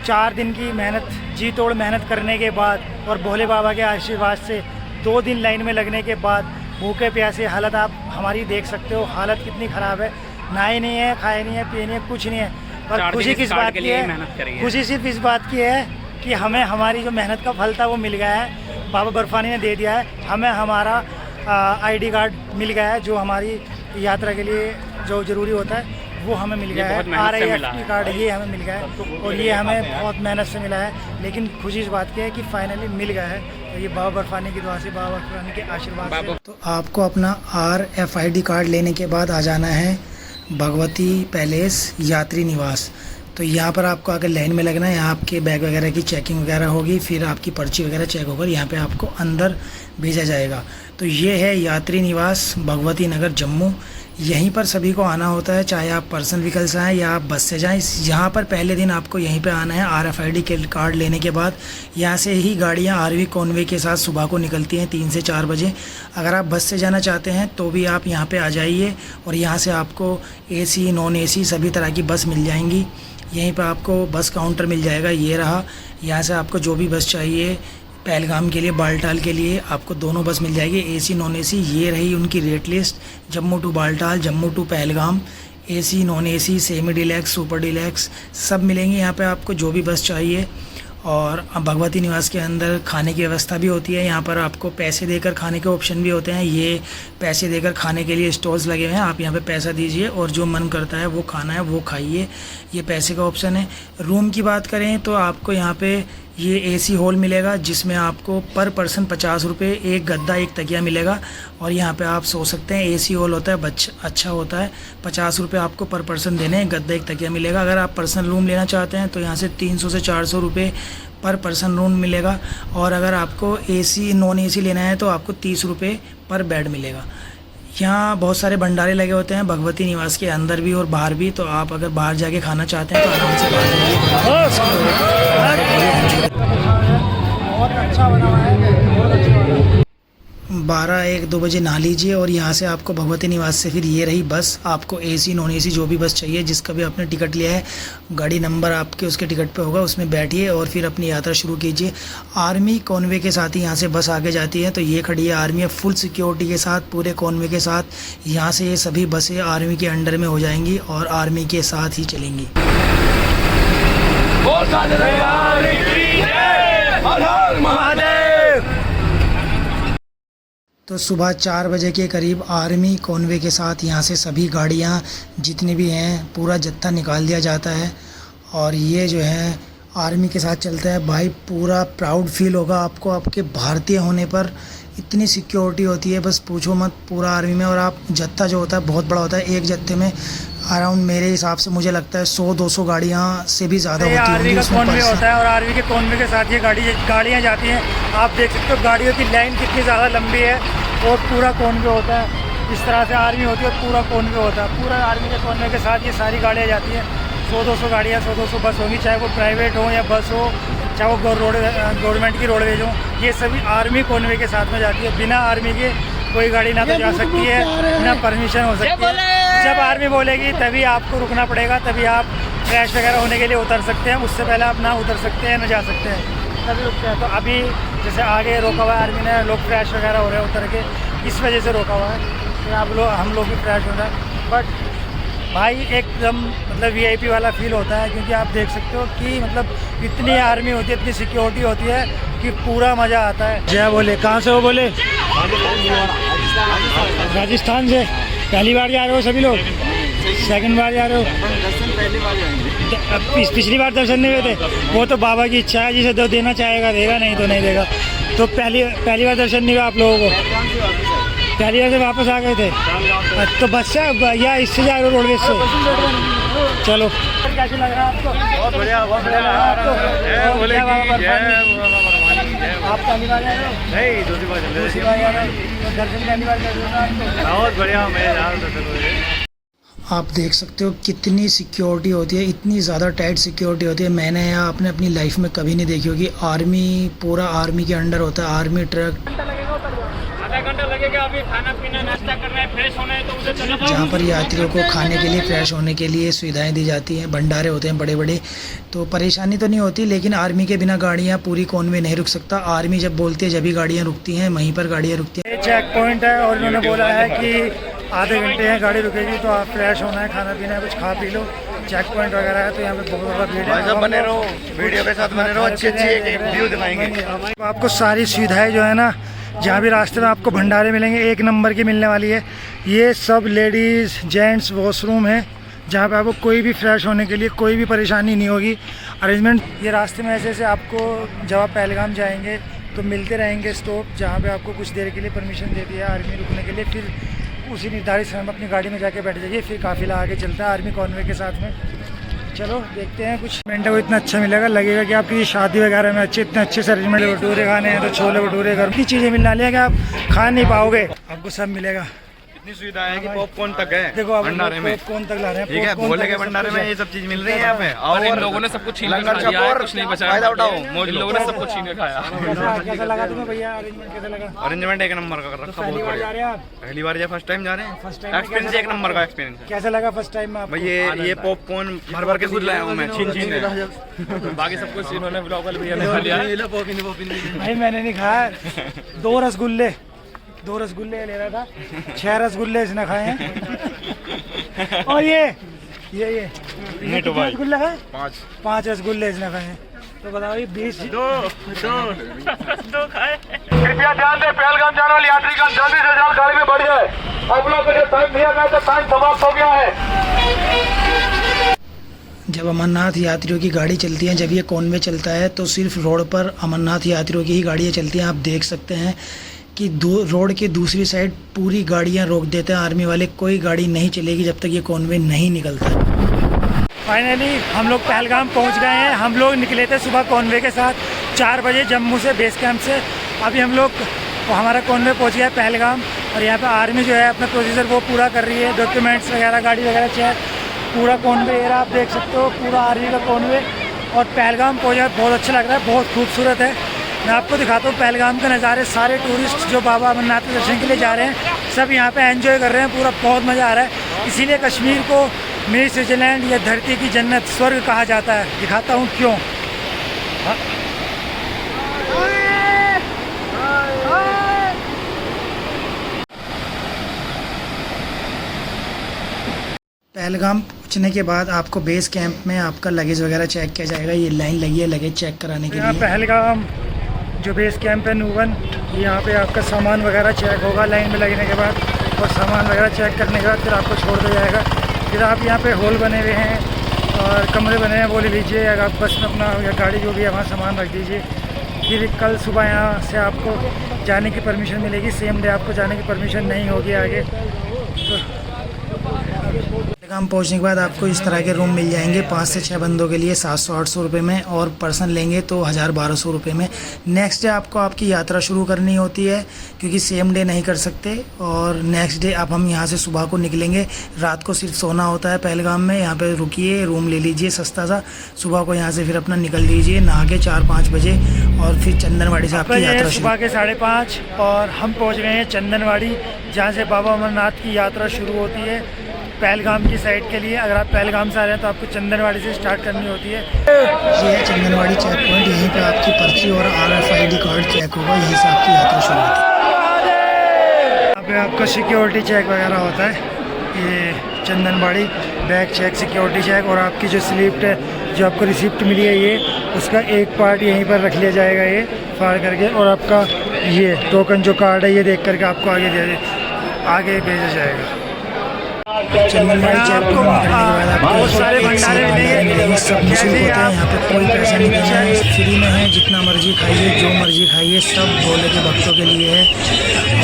4 दिन की मेहनत, जी तोड़ मेहनत करने के बाद, और भोले बाबा के आशीर्वाद से 2 दिन लाइन में लगने के बाद, भूखे प्यासे हालत आप हमारी देख सकते हो। हालत कितनी ख़राब है, नहाए नहीं है, खाए नहीं है, पिए नहीं है, कुछ नहीं है। पर खुशी किस बात की है? खुशी सिर्फ इस बात की है कि हमें हमारी जो मेहनत का फल था वो मिल गया है। बाबा बर्फानी ने दे दिया है हमें, हमारा ID कार्ड मिल गया है, जो हमारी यात्रा के लिए जो ज़रूरी होता है वो हमें मिल गया है। RIFT कार्ड ये हमें मिल गया है, और ये हमें बहुत मेहनत से मिला है। लेकिन खुशी इस बात की है कि फाइनली मिल गया है, तो ये बाबा बर्फानी की दुआ से, बाबा बर्फानी के आशीर्वाद से। तो आपको अपना RFID कार्ड लेने के बाद आ जाना है भगवती पैलेस यात्री निवास। तो यहाँ पर आपको अगर लाइन में लगना है, यहाँ आपके बैग वगैरह की चेकिंग वगैरह होगी, फिर आपकी पर्ची वगैरह चेक होकर यहाँ पे आपको अंदर भेजा जाएगा। तो ये है यात्री निवास भगवती नगर जम्मू। यहीं पर सभी को आना होता है, चाहे आप पर्सनल व्हीकल से आएँ या आप बस से जाएँ। यहाँ पर पहले दिन आपको यहीं पे आना है। RFID के कार्ड लेने के बाद यहाँ से ही गाड़ियाँ RV कॉन्वे के साथ सुबह को निकलती हैं 3 से 4 बजे। अगर आप बस से जाना चाहते हैं तो भी आप यहाँ पे आ जाइए, और यहाँ से आपको AC नॉन AC सभी तरह की बस मिल जाएंगी। यहीं पर आपको बस काउंटर मिल जाएगा, ये रहा। यहाँ से आपको जो भी बस चाहिए, पहलगाम के लिए, बालटाल के लिए, आपको दोनों बस मिल जाएगी, AC नॉन AC। ये रही उनकी rate list, Jammu to Baltal, Jammu to Pahalgam, AC non AC, semi deluxe, super deluxe सब मिलेंगे यहाँ पे आपको, जो भी बस चाहिए। और भगवती निवास के अंदर खाने की व्यवस्था भी होती है। यहाँ पर आपको पैसे देकर खाने के ऑप्शन भी होते हैं। ये पैसे देकर खाने के लिए स्टॉल्स लगे हुए हैं, आप यहाँ पे पैसा दीजिए और जो मन करता है वो खाना है वो खाइए, ये पैसे का ऑप्शन है। रूम की बात करें तो आपको यहाँ पे ये AC हॉल मिलेगा, जिसमें आपको पर पर्सन 50 रुपये, एक गद्दा एक तकिया मिलेगा, और यहाँ पे आप सो सकते हैं। AC हॉल होता है, अच्छा होता है। 50 रुपये आपको पर पर्सन देने हैं, गद्दा एक तकिया मिलेगा। अगर आप पर्सनल रूम लेना चाहते हैं तो यहाँ से 300 से 400 रुपये पर पर्सन रूम मिलेगा, और अगर आपको AC नॉन AC लेना है तो आपको 30 रुपये पर बेड मिलेगा। यहाँ बहुत सारे भंडारे लगे होते हैं भगवती निवास के अंदर भी और बाहर भी, तो आप अगर बाहर जाके खाना चाहते हैं तो आराम से बाहर बहुत अच्छा बना हुआ है, बहुत अच्छा बना है। 12-1-2 बजे नहा लीजिए और यहाँ से आपको भगवती निवास से फिर ये रही बस। आपको एसी नॉन एसी जो भी बस चाहिए, जिसका भी आपने टिकट लिया है, गाड़ी नंबर आपके उसके टिकट पे होगा, उसमें बैठिए और फिर अपनी यात्रा शुरू कीजिए। आर्मी कॉन्वे के साथ ही यहाँ से बस आगे जाती है। तो ये खड़ी है आर्मी है फुल सिक्योरिटी के साथ, पूरे कॉन्वे के साथ। यहाँ से ये सभी बसें आर्मी के अंडर में हो जाएंगी और आर्मी के साथ ही चलेंगी। तो सुबह 4 बजे के करीब आर्मी कॉन्वे के साथ यहाँ से सभी गाड़ियाँ जितनी भी हैं पूरा जत्था निकाल दिया जाता है और ये जो है आर्मी के साथ चलता है। भाई पूरा प्राउड फील होगा आपको आपके भारतीय होने पर। इतनी सिक्योरिटी होती है बस पूछो मत पूरा आर्मी में। और आप जत्था जो होता है बहुत बड़ा होता है। एक जत्थे में अराउंड मेरे हिसाब से मुझे लगता है 100-200 गाड़ियाँ से भी ज़्यादा होती आर्मी होंगी का उसमें। कॉन्वे होता है और आर्मी के कॉन्वे के साथ ये गाड़ियाँ जाती हैं। आप देख सकते हो गाड़ियों की लाइन कितनी ज़्यादा लंबी है और पूरा कॉन्वे होता है। इस तरह से आर्मी होती है और पूरा कॉन्वे होता है। पूरा आर्मी के कॉन्वे के साथ ये सारी गाड़ियाँ जाती हैं। 100-200 गाड़ियाँ 100-200 बस होंगी, चाहे वो प्राइवेट हो या बस हो, चाहे वो गवर्नमेंट की रोडवेज हो। ये सभी आर्मी कॉन्वे के साथ में जाती है। बिना आर्मी के कोई गाड़ी ना तो जा सकती है ना परमिशन हो सकती है। जब आर्मी बोलेगी तभी आपको रुकना पड़ेगा, तभी आप क्रैश वगैरह होने के लिए उतर सकते हैं। उससे पहले आप ना उतर सकते हैं ना जा सकते हैं, तभी रुकते हैं। तो अभी जैसे आगे रोका हुआ है आर्मी ने, लोग क्रैश वगैरह हो रहे हैं उतर के, इस वजह से रोका हुआ है कि हम लोग भी क्रैश हो रहा है। बट भाई एकदम मतलब VIP वाला फील होता है, क्योंकि आप देख सकते हो कि मतलब इतनी आर्मी होती है, इतनी सिक्योरिटी होती है कि पूरा मज़ा आता है। जय बोले। कहाँ से हो बोले? राजस्थान से। पहली बार जा रहे हो सभी लोग? सेकंड बार जा रहे हो? पिछली बार दर्शन नहीं हुए थे? वो तो बाबा की इच्छा है, जिसे दो देना चाहेगा देगा, नहीं तो नहीं देगा। तो पहली बार दर्शन नहीं हुआ आप लोगों को? पहली बार से वापस आ गए थे? तो बस से या इससे जा रहे हो रोडवेज से? चलो। कैसे लग रहा है आपको? बहुत बढ़िया, बहुत बढ़िया। आप पहली बार आए हो? नहीं, दूसरी बार दूसरी बार आ रहे हो? दर्शन पहली बार कर रहे हो? बहुत बढ़िया। मैं आप देख सकते हो कितनी सिक्योरिटी होती है, इतनी ज़्यादा टाइट सिक्योरिटी होती है। मैंने यहाँ अपनी लाइफ में कभी नहीं देखी होगी। आर्मी पूरा आर्मी के अंडर होता है। आर्मी ट्रक आधा घंटा लगेगा। अभी खाना पीना नाश्ता करना है, फ्रेश होना है तो उधर चले जाओ। जहाँ पर यात्रियों को खाने के लिए फ्रेश होने के लिए सुविधाएं दी जाती हैं, भंडारे होते हैं बड़े बड़े, तो परेशानी तो नहीं होती। लेकिन आर्मी के बिना गाड़ियाँ पूरी कॉन्वे नहीं रुक सकता। आर्मी जब बोलती है जब भी गाड़ियाँ रुकती हैं, वहीं पर गाड़ियाँ रुकती हैं। चेक पॉइंट है और इन्होंने बोला है कि आधे घंटे हैं गाड़ी रुकेगी, तो आप फ्रेश होना है, खाना पीना है, कुछ खा पी लो। चेक पॉइंट वगैरह है, तो यहाँ पे बहुत बड़ा भीड़ है। बने रहो, वीडियो के साथ बने रहो, अच्छी व्यू दिखाएंगे आपको। सारी सुविधाएं जो है ना, जहाँ भी रास्ते में आपको भंडारे मिलेंगे, 1 नंबर की मिलने वाली है। ये सब लेडीज़ जेंट्स वॉशरूम है, जहाँ पे आपको कोई भी फ्रेश होने के लिए कोई भी परेशानी नहीं होगी। अरेंजमेंट ये रास्ते में ऐसे आपको जब आप पहलगाम जाएंगे तो मिलते रहेंगे स्टॉप, जहाँ पे आपको कुछ देर के लिए परमिशन दे दिया आर्मी रुकने के लिए। फिर उसी निर्धारित समय में अपनी गाड़ी में जाके बैठ जाइए। फिर काफिला आगे चलता है आर्मी कॉन्वे के साथ में। चलो देखते हैं। कुछ मिनटों को इतना अच्छा मिलेगा, लगेगा कि आपकी शादी वगैरह में इतने अच्छे से अरेंजमेंट। भटूरे खाने हैं तो छोले भटूरे, घर की चीज़ें मिलने वाली है कि आप खा नहीं पाओगे, आपको सब मिलेगा। इतनी सुविधा है कि पॉपकॉर्न तक है। देखो आप भंडारे में पॉपकॉर्न तक ला रहे हैं। ठीक है, भोले के भंडारे में ये सब चीज मिल रही है यहाँ पे। और इन लोगों ने सब कुछ छीन के खा लिया है, कुछ नहीं बचा। फायदा उठाओ। इन लोगों ने सब कुछ छीन के खाया। कैसा लगा तुम्हें भैया? अरेंजमेंट कैसा लगा? अरेंजमेंट एक नंबर का कर रखा, बहुत पहली बार जा बढ़िया। रहे हैं आप? पहली बार या फर्स्ट टाइम जा रहे हैं? First time. एक्सपीरियंस एक नंबर का एक्सपीरियंस है। कैसा लगा फर्स्ट टाइम में आपको? भाई ये पॉपकॉर्न भर भर के खुद लाया हूँ मैं, छीन छीन के। बाकी सब कुछ इन्होंने ब्लॉगर भैया ने खा लिया। भाई मैंने नहीं खाया। 2 रसगुल्ले ले रहा था, 6 रसगुल्ले इसने खाए हैं। और ये रसगुल्ला है 5 रसगुल्ले इसने खाए हैं। तो बताओ ये 20 दो खाए। कृपया ध्यान दें, पहलगाम जाने वाली यात्री का जल्दी से जल्द गाड़ी में बढ़ जाए। आप लोग को जो टाइम दिया गया था, टाइम समाप्त हो गया है। जब अमरनाथ यात्रियों की गाड़ी चलती है, जब ये कॉन्वे चलता है, तो सिर्फ रोड पर अमरनाथ यात्रियों की ही गाड़ियाँ चलती हैं। आप देख सकते हैं कि रोड के दूसरी साइड पूरी गाड़ियाँ रोक देते हैं आर्मी वाले। कोई गाड़ी नहीं चलेगी जब तक ये कॉन्वे नहीं निकलता। फाइनली हम लोग पहलगाम पहुंच गए हैं। हम लोग निकले थे सुबह कॉन्वे के साथ 4 बजे जम्मू से, बेस कैंप से। अभी हम लोग हमारा कॉन्वे पहुंच गया पहलगाम, और यहाँ पे आर्मी जो है अपना प्रोसीजर वो पूरा कर रही है। डॉक्यूमेंट्स वगैरह, गाड़ी वगैरह चेक, पूरा कॉन्वे एरा आप देख सकते हो, पूरा आर्मी का कॉन्वे। और पहलगाम पहुँचा, बहुत अच्छा लग रहा है, बहुत खूबसूरत है। मैं आपको दिखाता हूँ पहलगाम के नज़ारे। सारे टूरिस्ट जो बाबा अमरनाथ के दर्शन के लिए जा रहे हैं सब यहाँ पे एंजॉय कर रहे हैं, पूरा बहुत मज़ा आ रहा है। इसीलिए कश्मीर को मिनी स्विट्ज़रलैंड या धरती की जन्नत स्वर्ग कहा जाता है। दिखाता हूँ क्यों। पहलगाम पहुँचने के बाद आपको बेस कैंप में आपका लगेज वगैरह चेक किया जाएगा। ये लाइन लगी है लगेज चेक कराने के यहाँ लिए। पहलगाम जो बेस कैंप है नूबन, यहाँ पे आपका सामान वगैरह चेक होगा लाइन में लगने के बाद, और सामान वगैरह चेक करने के बाद फिर आपको छोड़ दिया जाएगा। फिर आप यहाँ पे हॉल बने हुए हैं और कमरे बने हैं, वो ले लीजिए। अगर आप बस में अपना या गाड़ी जो भी है वहाँ सामान रख दीजिए। फिर कल सुबह यहाँ से आपको जाने की परमिशन मिलेगी। सेम डे आपको जाने की परमिशन नहीं होगी आगे। तो पहलगाम पहुंचने के बाद आपको इस तरह के रूम मिल जाएंगे 5 से 6 बंदों के लिए 700-800 रुपये में, और पर्सन लेंगे तो 1000-1200 रुपये में। नेक्स्ट डे आपको आपकी यात्रा शुरू करनी होती है क्योंकि सेम डे नहीं कर सकते। और नेक्स्ट डे अब हम यहाँ से सुबह को निकलेंगे। रात को सिर्फ सोना होता है पहलगाम में। यहाँ पे रुकिए, रूम ले लीजिए सस्ता सा। सुबह को यहाँ से फिर अपना निकल दीजिए नहा के 4-5 बजे, और फिर चंदनवाड़ी से आपकी यात्रा शुरू। सुबह के 5:30 और हम पहुँच गए हैं चंदनवाड़ी, जहाँ से बाबा अमरनाथ की यात्रा शुरू होती है पहलगाम की साइड के लिए। अगर आप पहलगाम से आ रहे हैं तो आपको चंदनवाड़ी से स्टार्ट करनी होती है। ये है चंदनवाड़ी चेक पॉइंट। यहीं पे आपकी पर्ची और RFID कार्ड चेक होगा। यहीं से आपकी यात्रा शुरू होती है। यहाँ पे आपका सिक्योरिटी चेक वगैरह होता है। ये Chandanwari bag check, security check, और आपकी जो स्लिप है जो आपको रिसिप्ट मिली है ये उसका एक पार्ट यहीं पर रख लिया जाएगा ये फाड़ करके, और आपका ये टोकन जो कार्ड है ये देख करके आपको आगे भेजा जाएगा। चंदनवाड़ी चेक पॉइंट करने के बाद आपको बहुत सारे एक भंडारे से मिलेंगे। सब निःशुल्क होते हैं। यहाँ पे कोई पैसा नहीं देना है, फ्री में है। जितना मर्जी खाइए, जो मर्जी खाइए, सब भोले के भक्तों के लिए है।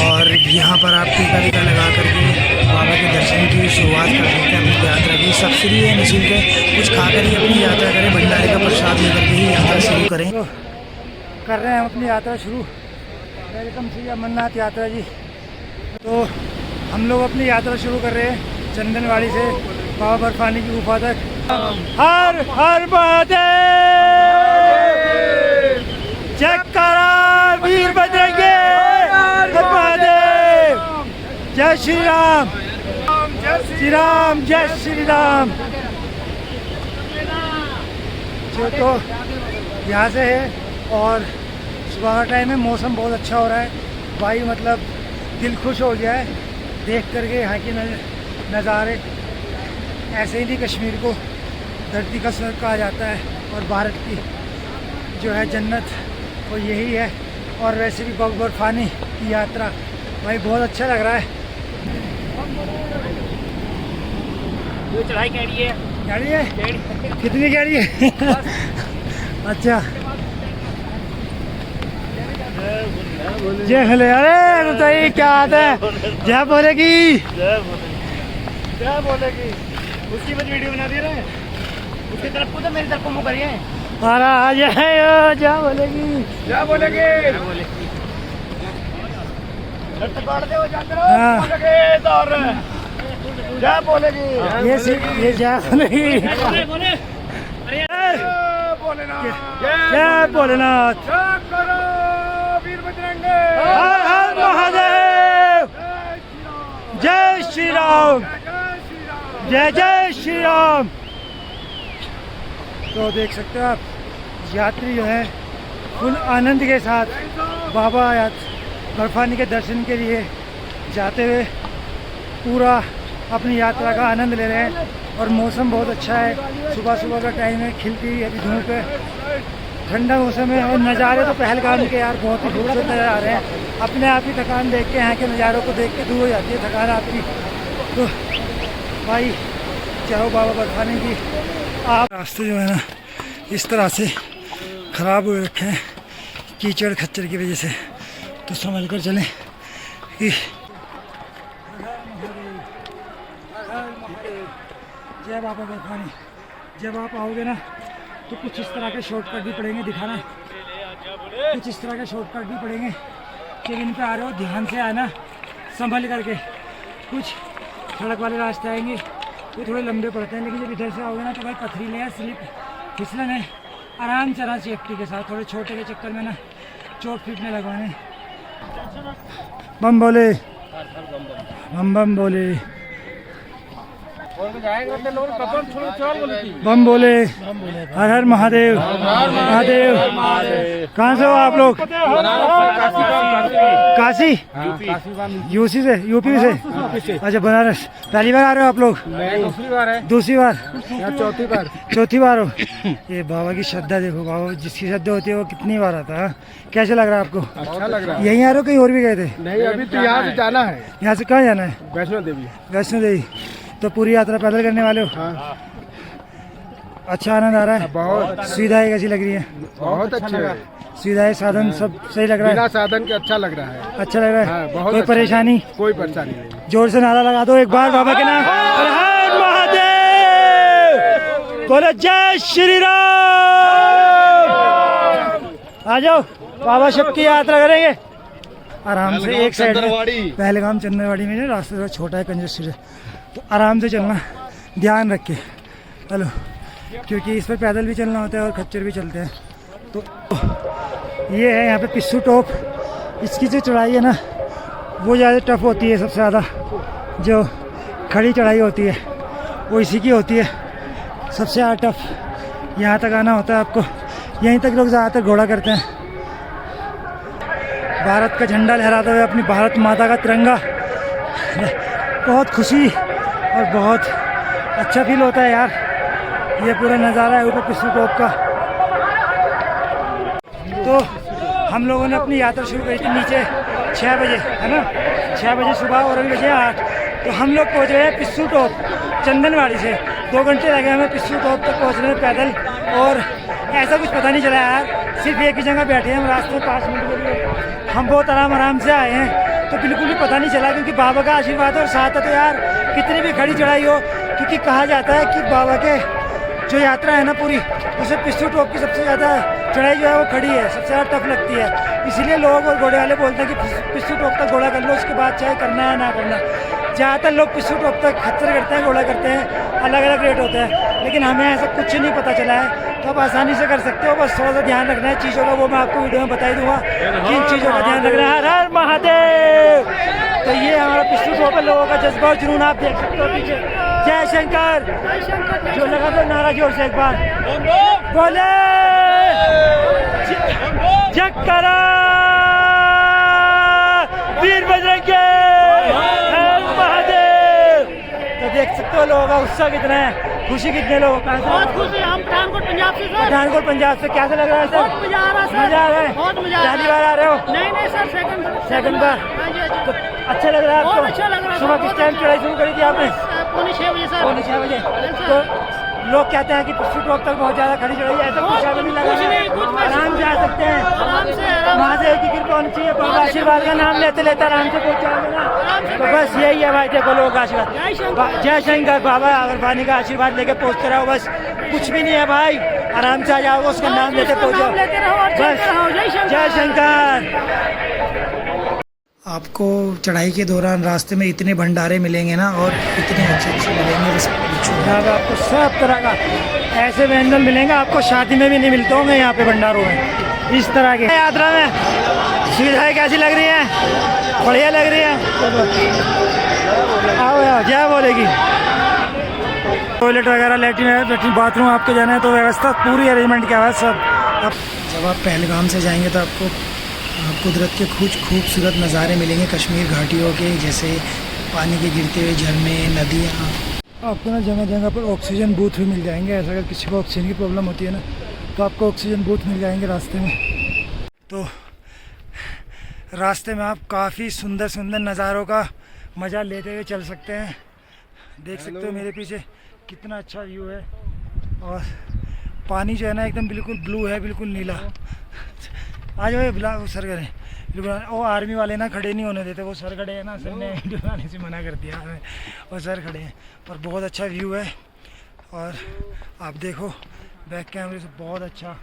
और यहाँ पर आप टीका वीका लगा करके बाबा के दर्शन की शुरुआत कर सकते हैं अपनी यात्रा की। सब फ्री है, निःशुल्क है। कुछ खा कर ही अपनी यात्रा करें, भंडारे का प्रसाद लेकर के ही यात्रा शुरू करें। तो कर रहे हैं हम अपनी यात्रा शुरू। वेलकम श्री अमरनाथ यात्रा जी। तो हम लोग अपनी यात्रा शुरू कर रहे हैं चंदनवाड़ी से बाबा बर्फानी की गुफा तक। हर हर महादेव, जयकारा वीर बजरंगी, हर महादेव, जय श्री राम, श्री राम, जय श्री राम। जो तो यहाँ से है, और सुबह का टाइम है, मौसम बहुत अच्छा हो रहा है। वायु मतलब दिल खुश हो गया है देख करके यहाँ की नज़ारे। ऐसे ही नहीं कश्मीर को धरती का स्वर्ग कहा जाता है, और भारत की जो है जन्नत वो यही है। और वैसे भी बाबा बर्फानी की यात्रा भाई बहुत अच्छा लग रहा है। ये चढ़ाई कैडी है, गाड़ी है कितनी गाड़ी है? अच्छा जय भले। अरे बताइए क्या बात है, जय बोलेगी, क्या बोलेगी। उसकी बस वीडियो बना दे रहे हैं, उसकी तरफ को तो मेरी तरफ को मुँह करिए। महाराज है जय बोलेगी, क्या बोलेगी। हाँ। क्या बोलेगी। ये जय बोलेगी। जय भोलेनाथ, क्या करो वीर बजरंगी। हर हर महादेव, जय श्री राम, जय जय श्री राम। तो देख सकते हो आप यात्री जो है फुल आनंद के साथ बाबा बर्फानी के दर्शन के लिए जाते हुए पूरा अपनी यात्रा का आनंद ले रहे हैं। और मौसम बहुत अच्छा है, सुबह सुबह का टाइम है, खिलती अभी धूप है, ठंडा मौसम है। और नज़ारे तो पहलगाम के यार बहुत ही खूबसूरत नज़र आ रहे हैं। अपने आप ही थकान देख के, यहाँ के नज़ारों को देख के दूर हो जाती है थकान आपकी। तो भाई चाहो बाबा बर्फानी की। आप रास्ते जो है ना इस तरह से ख़राब हुए रखे हैं कीचड़ खच्चर की वजह से, तो संभल कर चलें कि जय बाबा बर्फानी। जब आप आओगे ना तो कुछ इस तरह के शॉर्टकट भी पड़ेंगे, दिखाना कुछ इस तरह के शॉर्टकट भी पड़ेंगे कि इन पे आ रहे हो ध्यान से आना, संभल करके। कुछ सड़क वाले रास्ते आएंगे वो थोड़े लंबे पड़ते हैं, लेकिन जब इधर से आओगे ना तो भाई पथरीले है, स्लिप फिसलन है। आराम से आना सेफ्टी के साथ, थोड़े छोटे के चक्कर में ना चोट पीटने लगवाने। बम बोले, बम बम बोले, बम बोले, हर हर महादेव, महादेव। कहाँ से हो आप लोग? काशी, यूसी से, यूपी से? अच्छा, बनारस। पहली बार आ रहे हो आप लोग? दूसरी बार है, दूसरी बार, चौथी बार। चौथी बार हो? ये बाबा की श्रद्धा देखो, बाबा जिसकी श्रद्धा होती है वो कितनी बार आता है। कैसे लग रहा है आपको? अच्छा लग रहा है। यहीं आ रहे हो, कहीं और भी गए थे? नहीं, अभी तो यहाँ से जाना है, यहाँ से कहाँ जाना है? वैष्णो देवी। वैष्णो देवी। तो पूरी यात्रा पैदल करने वाले हो? हाँ, अच्छा आनंद आ रहा है? बहुत सुविधाएं कैसी लग रही है? बहुत अच्छा है। सुविधाएं साधन सब सही लग रहा बिना है? साधन के अच्छा लग रहा है। अच्छा लग रहा हाँ, है? बहुत कोई अच्छा परेशानी? कोई परेशानी नहीं। जोर से नारा लगा दो एक बार बाबा के नाम। हर हर महादेव, बोलो जय श्री राम। आ जाओ, बाबा शिव की यात्रा करेंगे आराम से। एक साइड पहलगाम चंदरवाड़ी में रास्ता थोड़ा छोटा है, कंजेस्टेड है, तो आराम से चलना, ध्यान रख के चलो, क्योंकि इस पर पैदल भी चलना होता है और खच्चर भी चलते हैं। तो ये है यहाँ पे पिस्सू टॉप। इसकी जो चढ़ाई है ना वो ज़्यादा टफ होती है, सबसे ज़्यादा जो खड़ी चढ़ाई होती है वो इसी की होती है सबसे ज़्यादा टफ। यहाँ तक आना होता है आपको, यहीं तक लोग ज़्यादातर घोड़ा करते हैं। भारत का झंडा लहराते हुए अपनी भारत माता का तिरंगा, बहुत खुशी और बहुत अच्छा फील होता है यार। ये पूरा नज़ारा है ऊपर पिस्सू टॉप का। तो हम लोगों ने अपनी यात्रा शुरू करी थी नीचे 6 बजे, है ना, 6 बजे सुबह, और अभी बजे 8। तो हम लोग पहुँच गए हैं पिस्सू टॉप चंदनवाड़ी से। 2 घंटे लगे हमें पिस्सू टॉप तक पहुँचने में पैदल, और ऐसा कुछ पता नहीं चला यार। सिर्फ एक ही जगह बैठे हैं हम रास्ते में 5 मिनट के लिए। हम बहुत आराम से आए हैं, तो बिल्कुल भी पता नहीं चला, क्योंकि बाबा का आशीर्वाद और साथ है तो यार कितनी भी खड़ी चढ़ाई हो, क्योंकि कहा जाता है कि बाबा के जो यात्रा है ना पूरी, उसे पिस्सू टॉप की सबसे ज़्यादा चढ़ाई जो है वो खड़ी है, सबसे ज़्यादा टफ लगती है। इसीलिए लोग और घोड़े वाले बोलते हैं कि पिस्सू टॉप तक घोड़ा कर लो, उसके बाद चाहे करना है ना करना। ज़्यादातर लोग पिस्सू टॉप तक खच्चर करते हैं, घोड़ा करते हैं, अलग अलग रेट होता है, लेकिन हमें ऐसा कुछ नहीं पता चला है। तो आप आसानी से कर सकते हो, बस थोड़ा सा ध्यान रखना है चीज़ों का, वो मैं आपको वीडियो में बता ही दूंगा किन चीज़ों का ध्यान रखना है। हर हर महादेव। तो ये हमारा पिस्सू टॉप है, लोगों का जज्बा और जुनून आप देख सकते हो पीछे। जय शंकर, जो लगा दो नारा जोर से एक बार बोले, जयकारा वीर बजरंगी, हर महादेव। तो देख सकते हो लोगों का उत्साह कितना है, खुशी कितने लोग। बहुत खुशी, हम पठानकोट पंजाब से सर। पठानकोट पंजाब से। कैसा लग रहा है सर? बहुत मजा आ रहा है सर। मजा आ रहा है? बहुत मजा आ रहा है। पहली बार आ रहे हो? नहीं सर, सेकंड बार। हाँ जी, हाँ जी। तो अच्छा लग रहा है आपको? बहुत अच्छा लग रहा है। सुबह किस टाइम चढ़ाई शुरू करी थी आपने? 6:45 सर। 6 बजे। तो लोग कहते हैं कि पिस्सू टॉप तक बहुत ज़्यादा खड़ी चढ़ाई है, ऐसा कुछ नहीं लगा कुछ नहीं, कुछ नहीं। आराम से आ सकते हैं, आराम से महादेव की कृपा होनी चाहिए। बाबा आशीर्वाद का नाम लेते लेते आराम से पहुँच जाओगे ना। तो बस यही है भाई, देखो लोगों का आशीर्वाद। जय शंकर। बाबा अगर वाणी का आशीर्वाद लेके पहुँचते रहो, बस कुछ भी नहीं है भाई, आराम से आ जाओगे, उसका नाम लेते पहुँचो बस। जय शंकर। आपको चढ़ाई के दौरान रास्ते में इतने भंडारे मिलेंगे ना, और इतने अच्छे मिलेंगे, बस यहाँ पे आपको सब तरह का ऐसे व्यंजन मिलेंगे, आपको शादी में भी नहीं मिलते होंगे यहाँ पे भंडारों में इस तरह के। यात्रा में सुविधाएं कैसी लग रही हैं? बढ़िया लग रही है। आओ यार, जय बोलेगी। टॉयलेट वगैरह, लेटरिन बाथरूम आपके जाना है तो व्यवस्था पूरी अरेंजमेंट क्या है सब। अब जब आप पहलगाम से जाएंगे तो आपको कुदरत के कुछ खूबसूरत नज़ारे मिलेंगे कश्मीर घाटियों के, जैसे पानी के गिरते हुए झरने, नदियाँ। आपको ना जगह जगह पर ऑक्सीजन बूथ भी मिल जाएंगे। ऐसा अगर किसी को ऑक्सीजन की प्रॉब्लम होती है ना, तो आपको ऑक्सीजन बूथ मिल जाएंगे रास्ते में। तो रास्ते में आप काफ़ी सुंदर सुंदर नज़ारों का मज़ा लेते हुए चल सकते हैं। देख सकते हो मेरे पीछे कितना अच्छा व्यू है, और पानी जो है ना एकदम बिल्कुल ब्लू है, बिल्कुल नीला। आ जाओ, बुला वो सर करें बिल्कुल। वो आर्मी वाले ना खड़े नहीं होने देते, वो सर खड़े हैं ना, सर ने वीडियो बनाने से मना कर दिया हमें, वो सर खड़े हैं। और बहुत अच्छा व्यू है, और आप देखो बैक कैमरे से बहुत अच्छा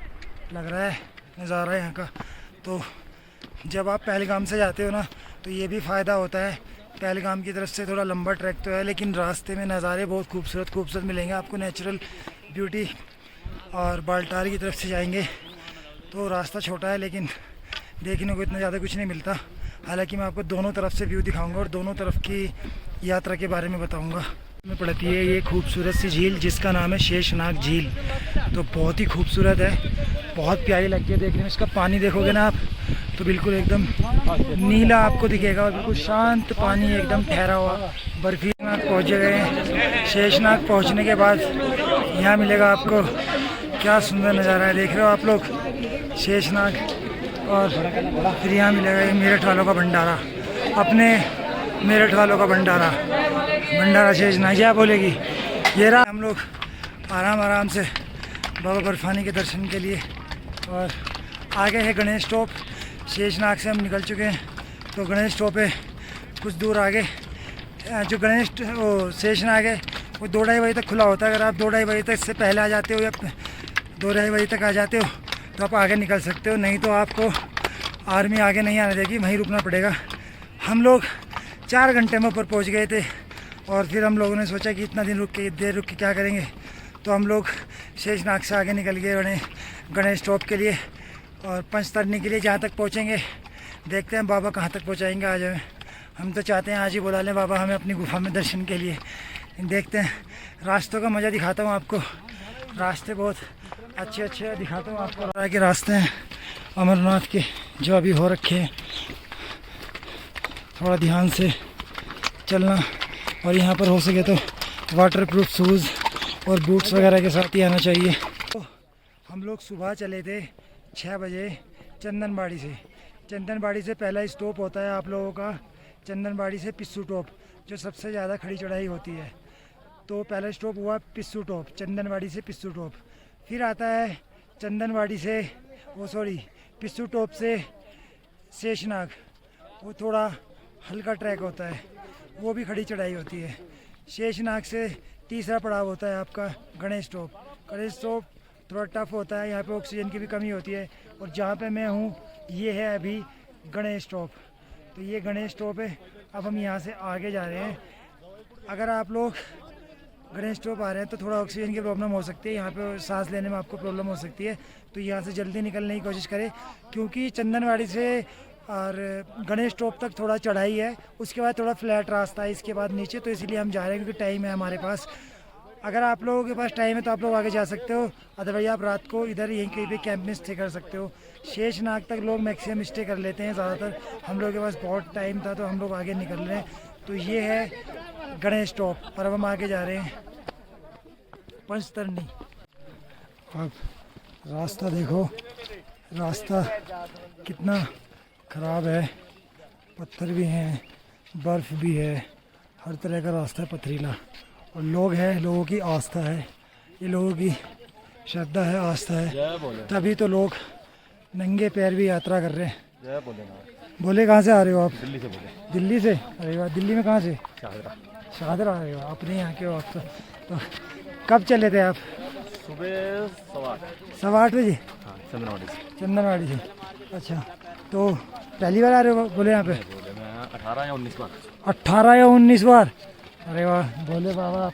लग रहा है नज़ारा यहाँ का। तो जब आप पहलगाम से जाते हो ना, तो ये भी फ़ायदा होता है। पहलगाम की तरफ से थोड़ा लंबा ट्रैक तो है, लेकिन रास्ते में नज़ारे बहुत खूबसूरत मिलेंगे आपको, नेचुरल ब्यूटी। और बाल्टार की तरफ से जाएंगे तो रास्ता छोटा है, लेकिन देखने को इतना ज़्यादा कुछ नहीं मिलता। हालांकि मैं आपको दोनों तरफ से व्यू दिखाऊंगा और दोनों तरफ की यात्रा के बारे में बताऊंगा। में पड़ती है ये खूबसूरत सी झील जिसका नाम है शेषनाग झील। तो बहुत ही खूबसूरत है, बहुत प्यारी लगती है देखने में। इसका पानी देखोगे ना आप तो बिल्कुल एकदम नीला आपको दिखेगा और बिल्कुल शांत पानी, एकदम ठहरा हुआ बर्फीली। पहुँच गए हैं शेषनाग। पहुँचने के बाद यहाँ मिलेगा आपको, क्या सुंदर नज़ारा है, देख रहे हो आप लोग शेषनाग। और फिर यहाँ मिलेगा ये मेरठ वालों का भंडारा, अपने मेरठ वालों का भंडारा, भंडारा शेषनाग क्या बोलेगी। ये रहा हम लोग आराम से बाबा बर्फानी के दर्शन के लिए। और आगे है गणेश टॉप। शेषनाग से हम निकल चुके हैं तो गणेश टॉप है कुछ दूर आगे। जो गणेश शेषनाग है वो 2-2:30 बजे तक खुला होता है। अगर आप 2-2:30 बजे तक से पहले आ जाते हो या 2-2:30 बजे तक आ जाते हो तो आप आगे निकल सकते हो, नहीं तो आपको आर्मी आगे नहीं आने देगी, वहीं रुकना पड़ेगा। हम लोग 4 घंटे में ऊपर पहुंच गए थे और फिर हम लोगों ने सोचा कि इतना देर रुक के क्या करेंगे, तो हम लोग शेषनाग से आगे निकल गए गणेश टॉप के लिए और पंचतरणी के लिए। जहाँ तक पहुँचेंगे देखते हैं बाबा कहाँ तक पहुँचाएंगे आज हमें। हम तो चाहते हैं आज ही बुला लें बाबा हमें अपनी गुफा में दर्शन के लिए। देखते हैं, रास्तों का मज़ा दिखाता हूँ आपको। रास्ते बहुत अच्छे दिखाता हूँ आपको। के रास्ते हैं अमरनाथ के जो अभी हो रखे हैं, थोड़ा ध्यान से चलना। और यहाँ पर हो सके तो वाटरप्रूफ शूज़ और बूट्स वगैरह के साथ ही आना चाहिए। तो हम लोग सुबह चले थे 6 बजे चंदनबाड़ी से। चंदनबाड़ी से पहला स्टॉप होता है आप लोगों का चंदनबाड़ी से पिस्सू टॉप, जो सबसे ज़्यादा खड़ी चढ़ाई होती है। तो पहला स्टॉप हुआ पिस्सू टॉप, चंदनबाड़ी से पिस्सू टॉप। फिर आता है चंदनबाड़ी से पिस्सू टॉप से शेषनाग। वो थोड़ा हल्का ट्रैक होता है, वो भी खड़ी चढ़ाई होती है। शेषनाग से तीसरा पड़ाव होता है आपका गणेश टॉप। गणेश टॉप थोड़ा टफ होता है, यहाँ पे ऑक्सीजन की भी कमी होती है। और जहाँ पे मैं हूँ ये है अभी गणेश टॉप। तो ये गणेश टॉप है। अब हम यहाँ से आगे जा रहे हैं। अगर आप लोग गणेश टॉप आ रहे हैं तो थोड़ा ऑक्सीजन की प्रॉब्लम हो सकती है, यहाँ पे सांस लेने में आपको प्रॉब्लम हो सकती है। तो यहाँ से जल्दी निकलने की कोशिश करें, क्योंकि चंदनबाड़ी से और गणेश टॉप तक थोड़ा चढ़ाई है, उसके बाद थोड़ा फ्लैट रास्ता है इसके बाद नीचे। तो इसलिए हम जा रहे हैं क्योंकि टाइम है हमारे पास। अगर आप लोगों के पास टाइम है तो आप लोग आगे जा सकते हो, अदरवाइज आप रात को इधर यहीं कहीं पे कैंप में स्टे कर सकते हो। शेषनाग तक लोग मैक्सिमम स्टे कर लेते हैं ज़्यादातर। हम लोगों के पास बहुत टाइम था तो हम लोग आगे निकल रहे हैं। तो ये है गणेश टॉप और अब हम आगे जा रहे हैं पंचतरणी। अब रास्ता देखो, रास्ता कितना ख़राब है, पत्थर भी हैं, बर्फ़ भी है, हर तरह का रास्ता है पथरीला। और लोग हैं, लोगों की आस्था है, ये लोगों की श्रद्धा है, आस्था है, तभी तो लोग नंगे पैर भी यात्रा कर रहे हैं। बोले कहाँ से आ रहे हो आप? दिल्ली से बोले। दिल्ली से? अरे वाह, दिल्ली में कहाँ से? शाहदरा आ रहे हो, अपने यहाँ के हो आप तो कब चले थे आप? सुबह 8:15 बजे। हाँ, चंदनवाड़ी से। अच्छा, तो पहली बार आ रहे हो बोले यहाँ पे? मैं 18 या 19 बार। 18 या 19 बार? अरे वाह, बोले बाबा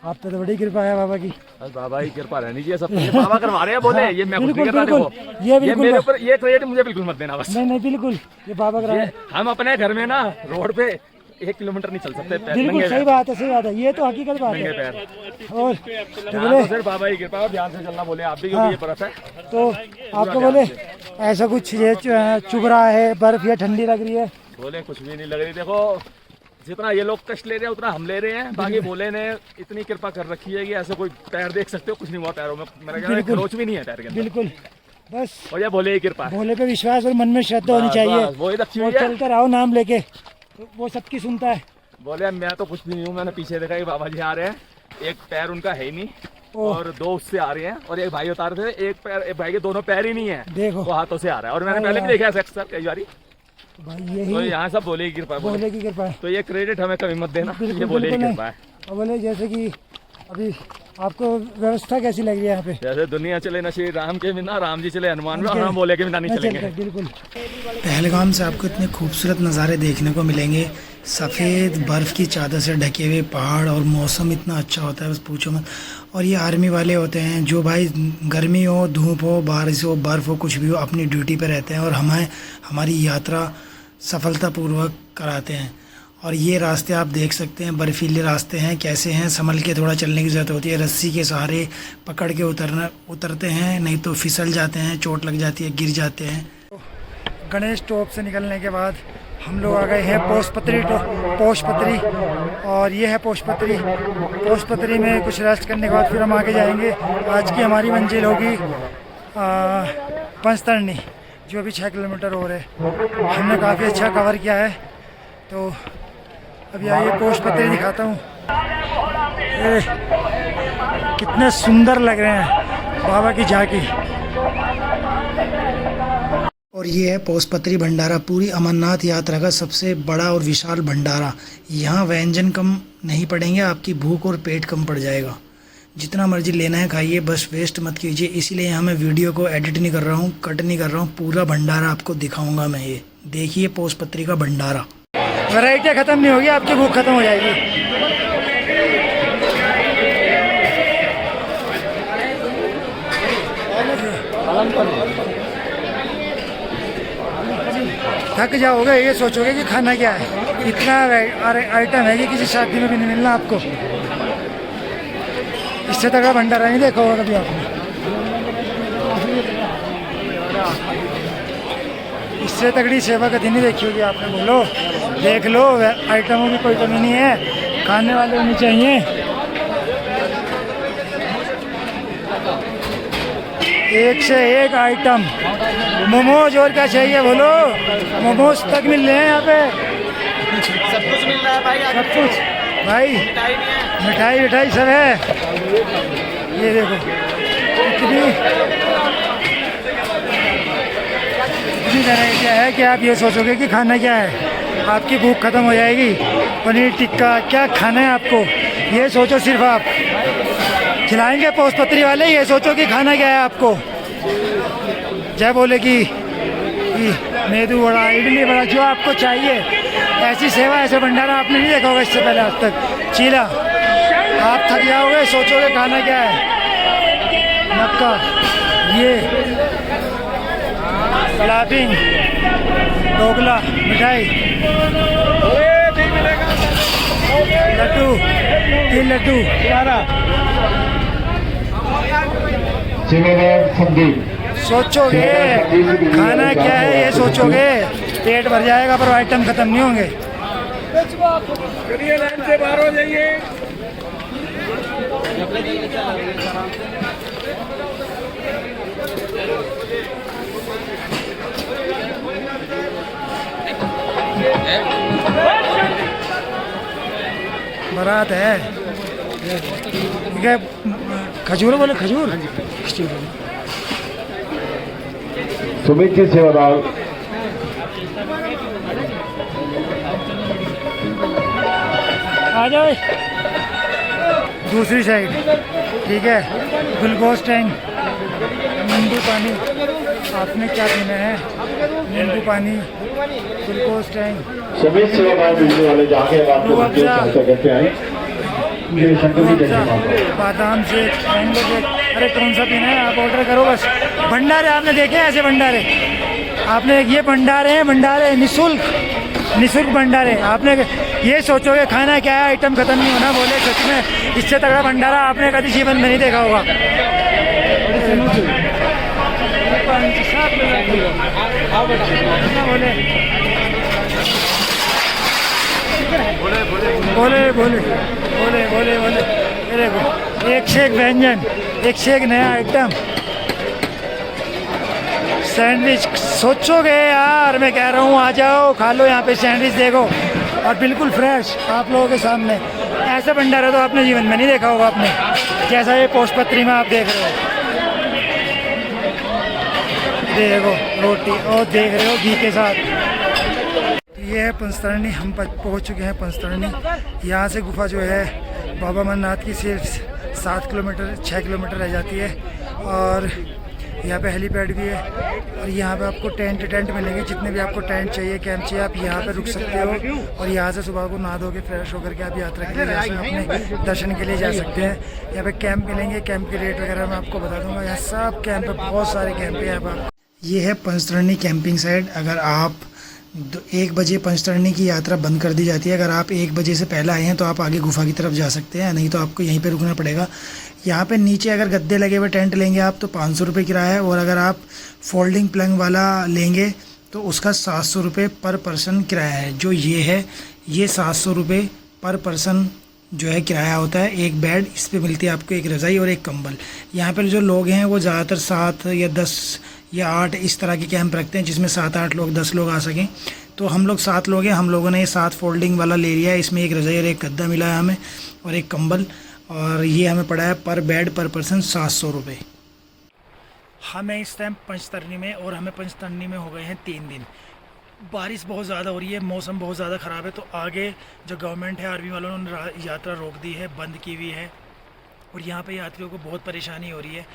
आप तो बड़ी कृपा है बाबा की। बस बाबा की कृपा रहनी चाहिए सब। ये बाबा करवा रहे हैं बोले, ये मैं कुछ नहीं कर रहा। देखो ये बिल्कुल मेरे ऊपर ये क्रेडिट मुझे बिल्कुल मत देना बस। नहीं बिल्कुल, ये बाबा करा। हम अपने घर में ना रोड पे 1 किलोमीटर नहीं चल सकते पैर, बिल्कुल सही बात है, ये तो हकीकत बात है। पैर और तो बोले सिर्फ बाबा की कृपा, ध्यान से चलना बोले आप भी, क्योंकि ये बर्फ है। तो आपको बोले ऐसा कुछ ये चुभ रहा है, बर्फ या ठंडी लग रही है? बोले कुछ भी नहीं लग रही। देखो जितना ये लोग कष्ट ले रहे हैं उतना हम ले रहे हैं। बाकी बोले ने इतनी कृपा कर रखी है कि ऐसे कोई पैर देख सकते हो, कुछ नहीं हुआ पैरों में, मेरा ख्याल है खरोच भी नहीं है पैर के अंदर। बिल्कुल, बस और ये बोले की कृपा, भोले पे विश्वास और मन में श्रद्धा होनी चाहिए। वही रखी हुई और है। चलते रहो नाम लेके, वो सबकी सुनता है। बोले मैं तो कुछ भी नहीं हूँ, मैंने पीछे देखा कि बाबा जी आ रहे हैं, एक पैर उनका है ही नहीं और 2 उससे आ रहे हैं, और एक भाई उतार थे, एक पैर, एक भाई के दोनों पैर ही नहीं है, देखो वो हाथों से आ रहा है। और मैंने पहले भी देखा है अक्सर कई बारी। भाई यही तो यहाँ सब बोले की कृपा है। भोले की कृपा है। तो ये क्रेडिट हमें कभी मत देना, ये बिल्कुल बोले की बिल्कुल कृपा है। और बोले जैसे कि अभी आपको व्यवस्था कैसी लग रही है यहाँ पे? जैसे दुनिया चले ना श्री राम के बिना, राम जी चले हनुमान में, और हम बोले के बिना नहीं चलेंगे। बिल्कुल। पहलगाम से आपको इतने खूबसूरत नज़ारे देखने को मिलेंगे। सफ़ेद बर्फ़ की चादर से ढके हुए पहाड़ और मौसम इतना अच्छा होता है, बस पूछो मत। और ये आर्मी वाले होते हैं जो भाई गर्मी हो, धूप हो, बारिश हो, बर्फ़ हो, कुछ भी हो, अपनी ड्यूटी पे रहते हैं और हमारी यात्रा सफलतापूर्वक कराते हैं। और ये रास्ते आप देख सकते हैं, बर्फीले रास्ते हैं, कैसे हैं, संभल के थोड़ा चलने की ज़रूरत होती है। रस्सी के सहारे पकड़ के उतरते हैं, नहीं तो फिसल जाते हैं, चोट लग जाती है, गिर जाते हैं। गणेश टॉप से निकलने के बाद हम लोग आ गए हैं पोशपत्री, और ये है पोशपत्री में कुछ रेस्ट करने के बाद फिर हम आगे जाएंगे। आज की हमारी मंजिल होगी पंचतरणी, जो भी 6 किलोमीटर और है। हमने काफ़ी अच्छा कवर किया है, तो अभी आइए पोशपत्री दिखाता हूँ। कितने सुंदर लग रहे हैं बाबा की झांकी। और ये है पोशपत्री भंडारा, पूरी अमरनाथ यात्रा का सबसे बड़ा और विशाल भंडारा। यहाँ व्यंजन कम नहीं पड़ेंगे, आपकी भूख और पेट कम पड़ जाएगा। जितना मर्जी लेना है खाइए, बस वेस्ट मत कीजिए। इसीलिए यहाँ मैं वीडियो को एडिट नहीं कर रहा हूँ, कट नहीं कर रहा हूँ, पूरा भंडारा आपको दिखाऊंगा मैं। ये देखिए पोशपत्री का भंडारा। वैरायटियाँ ख़त्म नहीं होगी, आपकी भूख ख़त्म हो जाएगी। थक जाओगे, ये सोचोगे कि खाना क्या है। इतना आइटम है कि किसी शादी में भी नहीं मिलना आपको। इससे तगड़ा भंडारा नहीं देखा होगा कभी आपने। इससे तगड़ी सेवा कभी नहीं देखी होगी आपने। बोलो, देख लो, आइटमों की कोई कमी नहीं है, खाने वाले होने चाहिए। एक से एक आइटम, मोमोज और क्या चाहिए बोलो, मोमोज तक मिल रहे हैं यहाँ पे। सब कुछ मिल रहा है भाई, सब कुछ भाई, मिठाई सब है। ये देखो इतनी वैरायटियाँ है कि आप ये सोचोगे कि खाना क्या है, आपकी भूख खत्म हो जाएगी। पनीर टिक्का क्या खाना है आपको, ये सोचो सिर्फ आप। खिलाएंगे पोशपत्री वाले, ये सोचो कि खाना क्या है आपको। जय बोले कि मेदू वड़ा, इडली वड़ा, जो आपको चाहिए। ऐसी सेवा, ऐसे भंडारा आपने नहीं देखा होगा इससे पहले आज तक। चीला, आप थक जाओगे, सोचोगे खाना क्या है। मक्का, ये लाफिंग, ढोकला, मिठाई, लड्डू, 3 लड्डू, सोचोगे खाना क्या है, ये सोचोगे पेट भर जाएगा, पर आइटम खत्म नहीं होंगे। चलिए लाइन से बाहर हो जाइए। बारात है, खजूर बोले, खजूर। सुमित जी सेवादार, आ जाओ दूसरी साइड, ठीक है। ग्लूकोज टैंक, नींबू पानी, आपने क्या पीना है, नींबू पानी, ग्लूकोज टैंक। सुमित सेवादार बिजली वाले जाके बात करते आए। बादाम से मैंगो शेक, अरे कौन सा पीना है आप ऑर्डर करो बस। भंडारे आपने देखे हैं ऐसे भंडारे, आपने ये भंडारे निःशुल्क भंडारे। आपने ये सोचोगे खाना क्या है, आइटम खत्म नहीं होना। बोले सच में इससे तगड़ा भंडारा आपने कभी जीवन में नहीं देखा होगा। बोले बोले एक से एक व्यंजन, एक से एक नया आइटम। सैंडविच सोचोगे यार, मैं कह रहा हूँ आ जाओ खा लो यहाँ पे सैंडविच, देखो, और बिल्कुल फ्रेश आप लोगों के सामने। ऐसा भंडारा तो आपने जीवन में नहीं देखा होगा आपने, जैसा ये पोशपत्री में आप देख रहे हो। देखो रोटी, और देख रहे हो घी के साथ। ये है पंचतरणी, हम पहुँच चुके हैं पंचतरणी। यहाँ से गुफा जो है बाबा अमरनाथ की सिर्फ 7 किलोमीटर 6 किलोमीटर रह जाती है। और यहाँ पे हेलीपैड भी है और यहाँ पे आपको टेंट मिलेंगे, जितने भी आपको टेंट चाहिए, कैंप चाहिए, आप यहाँ पे रुक सकते हो। और यहाँ से सुबह को नहा धो के फ्रेश होकर के आप यात्रा के लिए अपने दर्शन के लिए जा सकते हैं। यहाँ पे कैंप मिलेंगे, कैंप के रेट वगैरह मैं आपको बता दूंगा। यहाँ सब कैंप है, बहुत सारे कैंप है यहाँ पर। ये है पंचतरणी कैंपिंग साइट। अगर आप 1 बजे पंचतरणी की यात्रा बंद कर दी जाती है। अगर आप 1 बजे से पहले आए हैं तो आप आगे गुफा की तरफ जा सकते हैं, नहीं तो आपको यहीं पे रुकना पड़ेगा। यहाँ पे नीचे अगर गद्दे लगे हुए टेंट लेंगे आप तो 500 रुपये किराया है, और अगर आप फोल्डिंग प्लंग वाला लेंगे तो उसका 700 रुपये पर पर्सन किराया है। जो ये है, ये 700 रुपये पर पर्सन जो है किराया होता है। एक बेड, इस पे मिलती है आपको एक रज़ाई और एक कंबल। यहाँ पर जो लोग हैं वो ज़्यादातर 7 या 10 या 8 इस तरह के कैंप रखते हैं, जिसमें 7-8 लोग 10 लोग आ सकें। तो हम लोग 7 लोग हैं, हम लोगों ने ये 7 फोल्डिंग वाला ले लिया है। इसमें एक रज़ाई और एक गद्दा मिला है हमें, और एक कंबल, और ये हमें पड़ा है पर बेड पर पर्सन 700 रुपये। हमें इस टाइम पंचतरणी में, और हमें पंचतरणी में हो गए हैं 3 दिन। बारिश बहुत ज़्यादा हो रही है, मौसम बहुत ज़्यादा ख़राब है। तो आगे जो गवर्नमेंट है, आर्मी वालों ने यात्रा रोक दी है, बंद की हुई है। और यहाँ पे यात्रियों को बहुत परेशानी हो रही है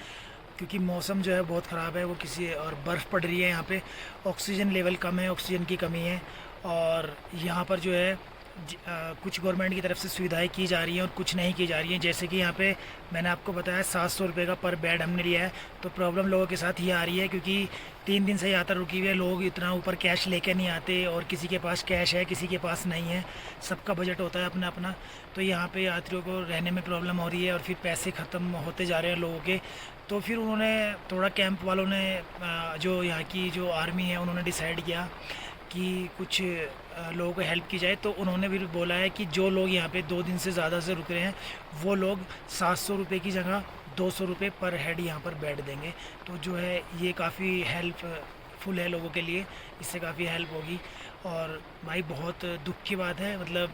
क्योंकि मौसम जो है बहुत ख़राब है। वो और बर्फ़ पड़ रही है यहाँ पे, ऑक्सीजन लेवल कम है, ऑक्सीजन की कमी है। और यहाँ पर जो है कुछ गवर्नमेंट की तरफ से सुविधाएं की जा रही हैं और कुछ नहीं की जा रही हैं। जैसे कि यहाँ पे मैंने आपको बताया 700 रुपये का पर बेड हमने लिया है। तो प्रॉब्लम लोगों के साथ ये आ रही है क्योंकि 3 दिन से यात्रा रुकी हुई है, लोग इतना ऊपर कैश लेके नहीं आते, और किसी के पास कैश है, किसी के पास नहीं है, सबका बजट होता है अपना अपना। तो यहाँ पे यात्रियों को रहने में प्रॉब्लम हो रही है और फिर पैसे ख़त्म होते जा रहे हैं लोगों के। तो फिर उन्होंने थोड़ा, कैंप वालों ने, जो यहाँ की जो आर्मी है, उन्होंने डिसाइड किया कि कुछ लोगों को हेल्प की जाए। तो उन्होंने भी बोला है कि जो लोग यहाँ पे 2 दिन से ज़्यादा से रुक रहे हैं वो लोग 700 रुपये की जगह 200 रुपये पर हेड यहाँ पर बैठ देंगे। तो जो है ये काफ़ी हेल्पफुल है लोगों के लिए, इससे काफ़ी हेल्प होगी। और भाई बहुत दुख की बात है, मतलब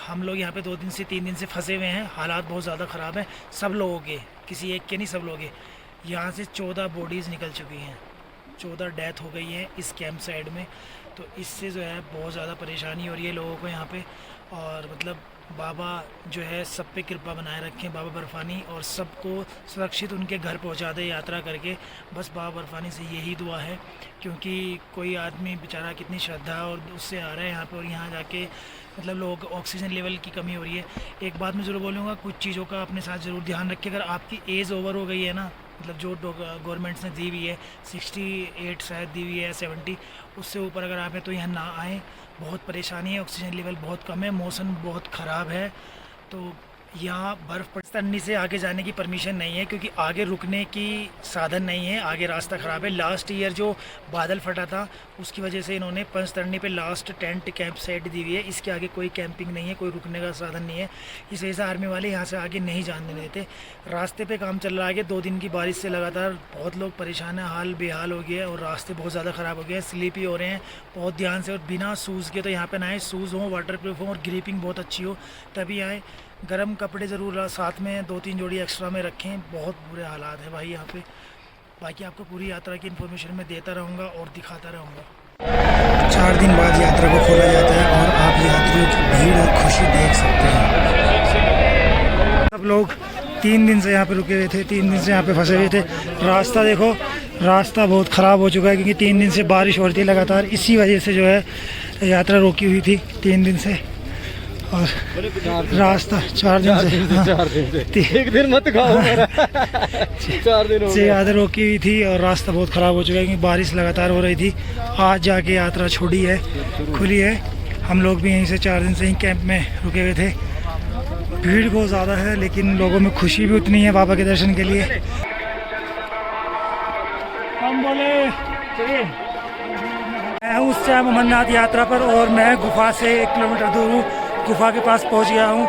हम लोग यहाँ पे 2 दिन से 3 दिन से फंसे हुए हैं। हालात बहुत ज़्यादा ख़राब हैं सब लोगों के, किसी एक के नहीं, सब लोगों के। यहाँ से 14 बॉडीज़ निकल चुकी हैं, 14 डेथ हो गई हैं इस कैंप साइड में। तो इससे जो है बहुत ज़्यादा परेशानी हो रही है लोगों को यहाँ पे। और मतलब बाबा जो है सब पे कृपा बनाए रखें, बाबा बर्फानी, और सबको सुरक्षित उनके घर पहुँचा दे यात्रा करके। बस बाबा बर्फानी से यही दुआ है, क्योंकि कोई आदमी बेचारा कितनी श्रद्धा और उससे आ रहा है यहाँ पर, और यहाँ जाके मतलब लोग ऑक्सीजन लेवल की कमी हो रही है। एक बात मैं ज़रूर बोलूँगा, कुछ चीज़ों का अपने साथ ज़रूर ध्यान रखिए। अगर आपकी एज ओवर हो गई है ना, मतलब जो गवर्नमेंट्स ने दी हुई है 68 शायद दी हुई है, 70, उससे ऊपर अगर आप हैं तो यहाँ ना आएँ। बहुत परेशानी है, ऑक्सीजन लेवल बहुत कम है, मौसम बहुत ख़राब है। तो यहाँ बर्फ़ पंचतरणी से आगे जाने की परमिशन नहीं है क्योंकि आगे रुकने की साधन नहीं है, आगे रास्ता ख़राब है। लास्ट ईयर जो बादल फटा था उसकी वजह से इन्होंने पंचतरणी पे लास्ट टेंट कैंप साइट दी हुई है, इसके आगे कोई कैंपिंग नहीं है, कोई रुकने का साधन नहीं है। इस वजह से आर्मी वाले यहाँ से आगे नहीं जाने देते। रास्ते पे काम चल रहा है, 2 दिन की बारिश से लगातार बहुत लोग परेशान हैं, हाल बेहाल हो गया और रास्ते बहुत ज़्यादा ख़राब हो गए हैं, स्लीपी हो रहे हैं। बहुत ध्यान से और बिना शूज़ के तो यहाँ पर ना आए, शूज़ हों, वाटर प्रूफ हों और ग्रिपिंग बहुत अच्छी हो तभी आए। गर्म कपड़े ज़रूर साथ में 2-3 जोड़ी एक्स्ट्रा में रखें, बहुत बुरे हालात है भाई यहाँ पे। बाकी आपको पूरी यात्रा की इन्फॉर्मेशन मैं देता रहूँगा और दिखाता रहूँगा। 4 दिन बाद यात्रा को खोला जाता है और आप यात्रियों की भीड़ और खुशी देख सकते हैं। सब लोग 3 दिन से यहाँ पे रुके हुए थे, 3 दिन से यहाँ पे फंसे हुए थे। रास्ता देखो, रास्ता बहुत ख़राब हो चुका है क्योंकि 3 दिन से बारिश हो रही थी लगातार, इसी वजह से जो है यात्रा रोकी हुई थी 3 दिन से। और रास्ता 4 दिन से एक दिन मत खाओ 4 दिन से ज़्यादा रोकी हुई थी और रास्ता बहुत ख़राब हो चुका है क्योंकि बारिश लगातार हो रही थी। आज जाके यात्रा छोड़ी है, खुली है। हम लोग भी यहीं से 4 दिन से ही कैंप में रुके हुए थे। भीड़ बहुत ज़्यादा है लेकिन लोगों में खुशी भी उतनी है बाबा के दर्शन के लिए। हम बोले मैं हूँ उस टाइम अमरनाथ यात्रा पर और मैं गुफा से 1 किलोमीटर दूर हूँ, गुफा के पास पहुंच गया हूं।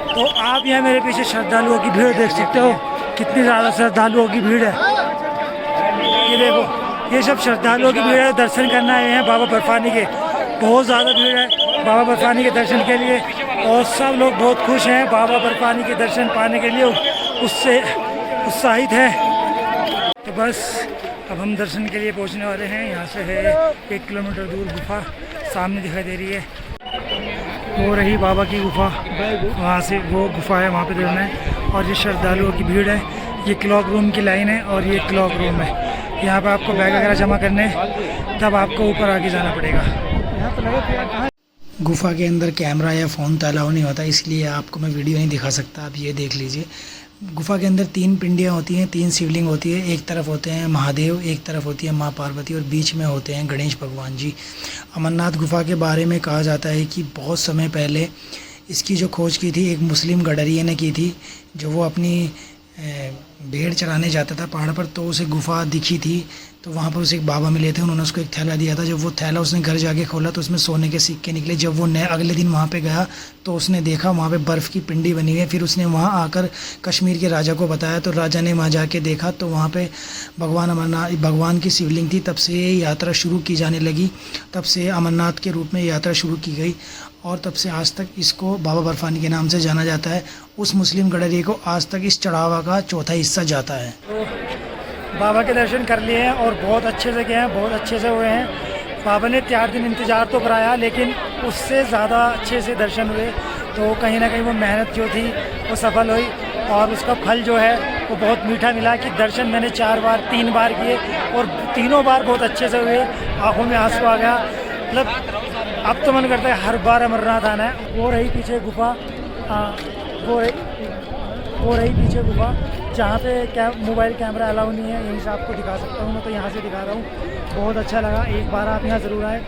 तो आप यहाँ मेरे पीछे श्रद्धालुओं की भीड़ देख सकते हो, कितनी ज़्यादा श्रद्धालुओं की भीड़ है। ये देखो, ये सब श्रद्धालुओं की भीड़ है, दर्शन करने आए हैं बाबा बर्फानी के। बहुत ज़्यादा भीड़ है बाबा बर्फानी के दर्शन के लिए और सब लोग बहुत खुश हैं बाबा बर्फानी के दर्शन पाने के लिए, उससे उत्साहित हैं। तो बस अब हम दर्शन के लिए पहुँचने वाले हैं। यहाँ से है 1 किलोमीटर दूर गुफा, सामने दिखाई दे रही है, वो रही बाबा की गुफा, वहाँ से वो गुफा है, वहाँ पे देखना है। और ये श्रद्धालुओं की भीड़ है। ये क्लॉक रूम की लाइन है और ये क्लॉक रूम है। यहाँ पे आपको बैग वगैरह जमा करने, तब आपको ऊपर आगे जाना पड़ेगा। गुफा के अंदर कैमरा या फ़ोन तो अलाउ नहीं होता, इसलिए आपको मैं वीडियो नहीं दिखा सकता। आप ये देख लीजिए, गुफा के अंदर 3 पिंडियाँ होती हैं, 3 शिवलिंग होती है। एक तरफ होते हैं महादेव, एक तरफ होती है माँ पार्वती और बीच में होते हैं गणेश भगवान जी। अमरनाथ गुफा के बारे में कहा जाता है कि बहुत समय पहले इसकी जो खोज की थी एक मुस्लिम गडरिये ने की थी। जो वो अपनी भेड़ चराने जाता था पहाड़ पर, तो उसे गुफा दिखी थी। तो वहाँ पर उसे एक बाबा मिले थे, उन्होंने उसको एक थैला दिया था। जब वो थैला उसने घर जाके खोला तो उसमें सोने के सिक्के निकले। जब वो अगले दिन वहाँ पे गया तो उसने देखा वहाँ पे बर्फ़ की पिंडी बनी हुई है। फिर उसने वहाँ आकर कश्मीर के राजा को बताया, तो राजा ने वहाँ जाके देखा तो वहाँ पे भगवान अमरनाथ भगवान की शिवलिंग थी। तब से ये यात्रा शुरू की जाने लगी, तब से अमरनाथ के रूप में यात्रा शुरू की गई और तब से आज तक इसको बाबा बर्फानी के नाम से जाना जाता है। उस मुस्लिम गडरिये को आज तक इस चढ़ावा का चौथा हिस्सा जाता है। बाबा के दर्शन कर लिए हैं और बहुत अच्छे से गए हैं, बहुत अच्छे से हुए हैं। बाबा ने 4 दिन इंतज़ार तो कराया, लेकिन उससे ज़्यादा अच्छे से दर्शन हुए। तो कहीं ना कहीं वो मेहनत जो थी वो सफल हुई और उसका फल जो है वो बहुत मीठा मिला कि दर्शन मैंने 3 बार किए और तीनों बार बहुत अच्छे से हुए। आँखों में आंसू आ गया। मतलब अब तो मन करता है हर बार अमरनाथ आना है। वो रही पीछे गुफा, वो रही पीछे गुफा जहाँ पे मोबाइल कैमरा अलाउ नहीं है। यहीं से आपको दिखा सकता हूँ, मैं तो यहाँ से दिखा रहा हूँ। बहुत अच्छा लगा, एक बार आप यहाँ ज़रूर आए।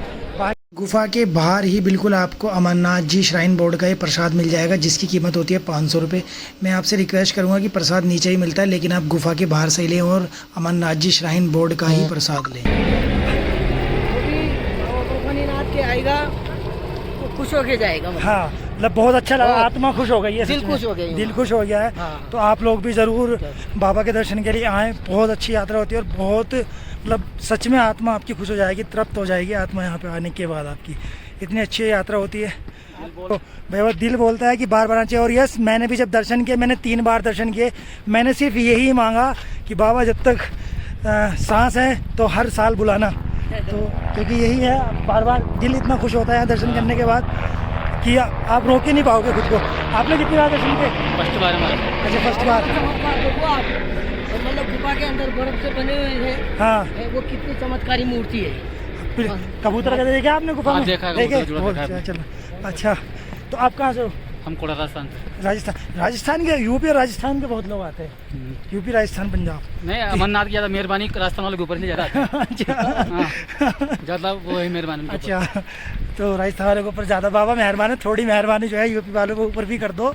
गुफा के बाहर ही बिल्कुल आपको अमरनाथ जी श्राइन बोर्ड का ये प्रसाद मिल जाएगा, जिसकी कीमत होती है 500 रुपये। मैं आपसे रिक्वेस्ट करूँगा कि प्रसाद नीचे ही मिलता है, लेकिन आप गुफा के बाहर से ही लें और अमरनाथ जी श्राइन बोर्ड का ही प्रसाद लें। के आएगा तो खुश होके जाएगा। हाँ, मतलब बहुत अच्छा लगा, आत्मा खुश हो गई है, दिल खुश हो गई, दिल खुश हो गया है। हाँ। तो आप लोग भी ज़रूर बाबा के दर्शन के लिए आएँ। बहुत अच्छी यात्रा होती है और बहुत मतलब सच में आत्मा आपकी खुश हो जाएगी, तृप्त हो जाएगी आत्मा यहाँ पे आने के बाद। आपकी इतनी अच्छी यात्रा होती है तो भैया दिल बोलता है कि बार बार आना चाहिए। और यस, मैंने भी जब दर्शन किए, मैंने 3 बार दर्शन किए। मैंने सिर्फ यही मांगा कि बाबा जब तक सांस है तो हर साल बुलाना। तो क्योंकि यही है, बार बार दिल इतना खुश होता है दर्शन करने के बाद कि आप रोक ही नहीं पाओगे खुद को। आपने कितनी बार दर्शन किए? फर्स्ट बार हमारा। अच्छा, फर्स्ट बार। मतलब गुफा के अंदर बर्फ से बने हुए हैं। हाँ, वो कितनी चमत्कारी मूर्ति है। फिर कबूतर का देखा आपने गुफा में? देखा है, देखे? कबूतर बहुत देखा है। अच्छा, चलो। अच्छा, तो आप कहाँ से हो? हम कोड़ा राजस्थान। राजस्थान के, यूपी और राजस्थान के बहुत लोग आते हैं। यूपी, राजस्थान, पंजाब। नहीं, अमरनाथ की ज़्यादा मेहरबानी राजस्थान वाले के ऊपर से ज़्यादा ज़्यादा वो है मेहरबानी। अच्छा, तो राजस्थान वाले के ऊपर ज़्यादा बाबा मेहरबान है। थोड़ी मेहरबानी जो है यूपी वालों के ऊपर भी कर दो।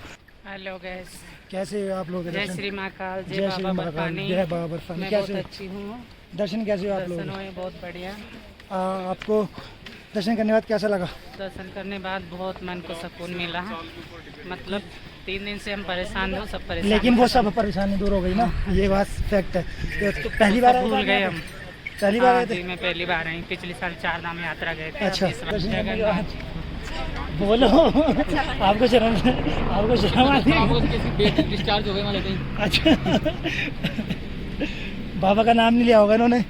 हेलो गाइस, कैसे हो आप लोग? जय श्री महाकाल, जय बाबा बर्फानी। जय बाबा बर्फानी। मैं कैसे बहुत अच्छी हूँ। दर्शन कैसे हो आप लोग? दर्शन हुए बहुत बढ़िया। आपको दर्शन करने के बाद कैसा लगा? दर्शन करने के बाद बहुत मन को सुकून मिला। मतलब 3 दिन से हम परेशान थे, सब परेशान, लेकिन वो सब परेशानी दूर हो गई ना, ये बात फैक्ट है। तो पहली बार भूल गए हम। पहली बार आए जी, थे? मैं पहली बार आई। पिछले साल 4 धाम यात्रा गए थे। अच्छा, अब इस बार दर्शन करने के जगन्नाथ। बाद बोलो। आपको शर्म आती है? डिस्चार्ज हो गए हमारे कहीं। अच्छा, बाबा का नाम नहीं लिया होगा इन्होंने?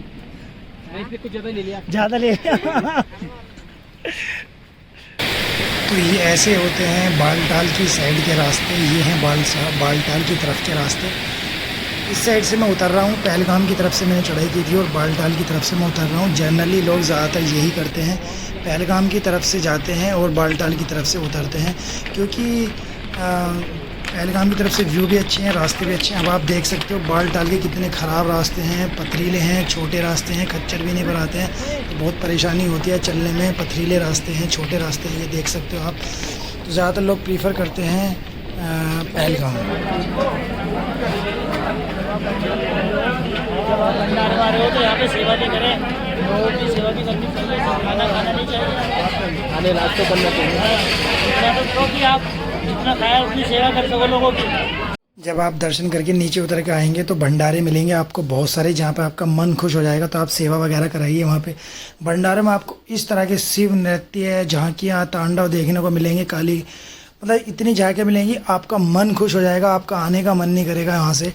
कुछ ज़्यादा ले लिया, ज़्यादा ले लिया। तो ये ऐसे होते हैं बालटाल की साइड के रास्ते। ये हैं बालटाल की तरफ के रास्ते। इस साइड से मैं उतर रहा हूँ, पहलगाम की तरफ से मैंने चढ़ाई की थी और बालटाल की तरफ से मैं उतर रहा हूँ। जनरली लोग ज़्यादातर यही करते हैं, पहलगाम की तरफ से जाते हैं और बालटाल की तरफ से उतरते हैं, क्योंकि पहलगाम की तरफ से व्यू भी अच्छे हैं, रास्ते भी अच्छे हैं। अब आप देख सकते हो बालटाल के कितने ख़राब रास्ते हैं, पथरीले हैं, छोटे रास्ते हैं, खच्चर भी नहीं बनाते हैं, तो बहुत परेशानी होती है चलने में। पथरीले रास्ते हैं, छोटे रास्ते हैं, ये देख सकते हो आप। तो ज़्यादातर लोग प्रीफर करते हैं पहलगाम। जब आप भंडारे वाले हो तो यहाँ पे सेवा भी करें, लोगों की सेवा भी करनी चाहिए। खाना खाना नहीं चाहिए, खाने रास्ते करना चाहिए, क्योंकि आप जितना खाया उतनी सेवा कर सको लोगों की। जब आप दर्शन करके नीचे उतर के आएंगे तो भंडारे मिलेंगे आपको बहुत सारे, जहाँ पे आपका मन खुश हो जाएगा। तो आप सेवा वगैरह कराइए वहाँ पे। भंडारे में आपको इस तरह के शिव नृत्य, झांकियाँ, तांडव देखने को मिलेंगे। काली मतलब इतनी झांकियाँ मिलेंगी, आपका मन खुश हो जाएगा, आपका आने का मन नहीं करेगा यहाँ से।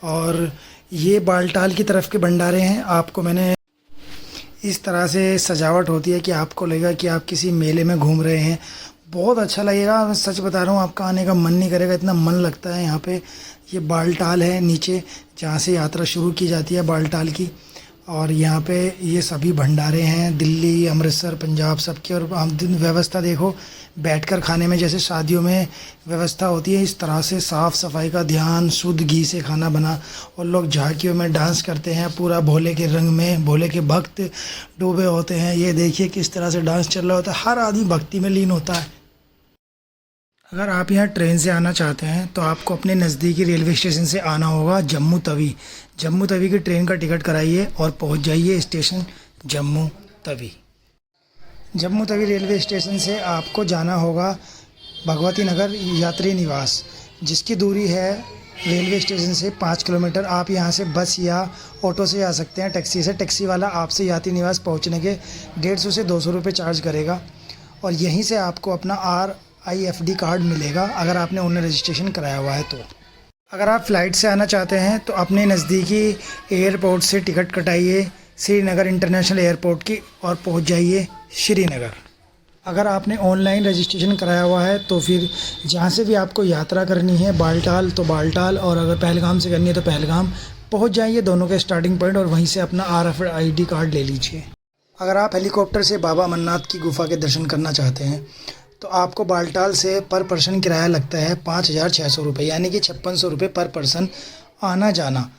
और ये बालटाल की तरफ के भंडारे हैं। आपको मैंने इस तरह से सजावट होती है कि आपको लगेगा कि आप किसी मेले में घूम रहे हैं। बहुत अच्छा लगेगा, मैं सच बता रहा हूँ, आपका आने का मन नहीं करेगा, इतना मन लगता है यहाँ पे। ये बालटाल है नीचे, जहाँ से यात्रा शुरू की जाती है बालटाल की। और यहाँ पे ये सभी भंडारे हैं, दिल्ली, अमृतसर, पंजाब सबके। और आप दिन व्यवस्था देखो, बैठकर खाने में जैसे शादियों में व्यवस्था होती है, इस तरह से साफ़ सफाई का ध्यान, शुद्ध घी से खाना बना। और लोग झांकियों में डांस करते हैं, पूरा भोले के रंग में, भोले के भक्त डूबे होते हैं। ये देखिए किस तरह से डांस चल रहा होता है, हर आदमी भक्ति में लीन होता है। अगर आप यहाँ ट्रेन से आना चाहते हैं तो आपको अपने नज़दीकी रेलवे स्टेशन से आना होगा जम्मू तवी। जम्मू तवी की ट्रेन का टिकट कराइए और पहुँच जाइए station Jammu Tawi. Jammu Tawi railway station से आपको जाना होगा भगवती नगर यात्री निवास, जिसकी दूरी है रेलवे स्टेशन से 5 किलोमीटर। आप यहाँ से बस या ऑटो से आ सकते हैं, टैक्सी से। टैक्सी वाला आपसे यात्री निवास पहुँचने के 150 से 200 रुपये चार्ज करेगा। और यहीं से आपको अपना RIFD कार्ड मिलेगा अगर आपने ऑनलाइन रजिस्ट्रेशन कराया हुआ है तो। अगर आप फ़्लाइट से आना चाहते हैं तो अपने नज़दीकी एयरपोर्ट से टिकट कटाइए श्रीनगर इंटरनेशनल एयरपोर्ट की और पहुंच जाइए श्रीनगर। अगर आपने ऑनलाइन रजिस्ट्रेशन कराया हुआ है तो फिर जहां से भी आपको यात्रा करनी है, बालटाल तो बालटाल, और अगर पहलगाम से करनी है तो पहलगाम पहुंच जाइए, दोनों के स्टार्टिंग पॉइंट, और वहीं से अपना RFID कार्ड ले लीजिए। अगर आप हेलीकॉप्टर से बाबा अमरनाथ की गुफ़ा के दर्शन करना चाहते हैं तो आपको बालटाल से पर पर्सन किराया लगता है 5,600 रुपये, यानी कि 5600 रुपये पर पर्सन आना जाना।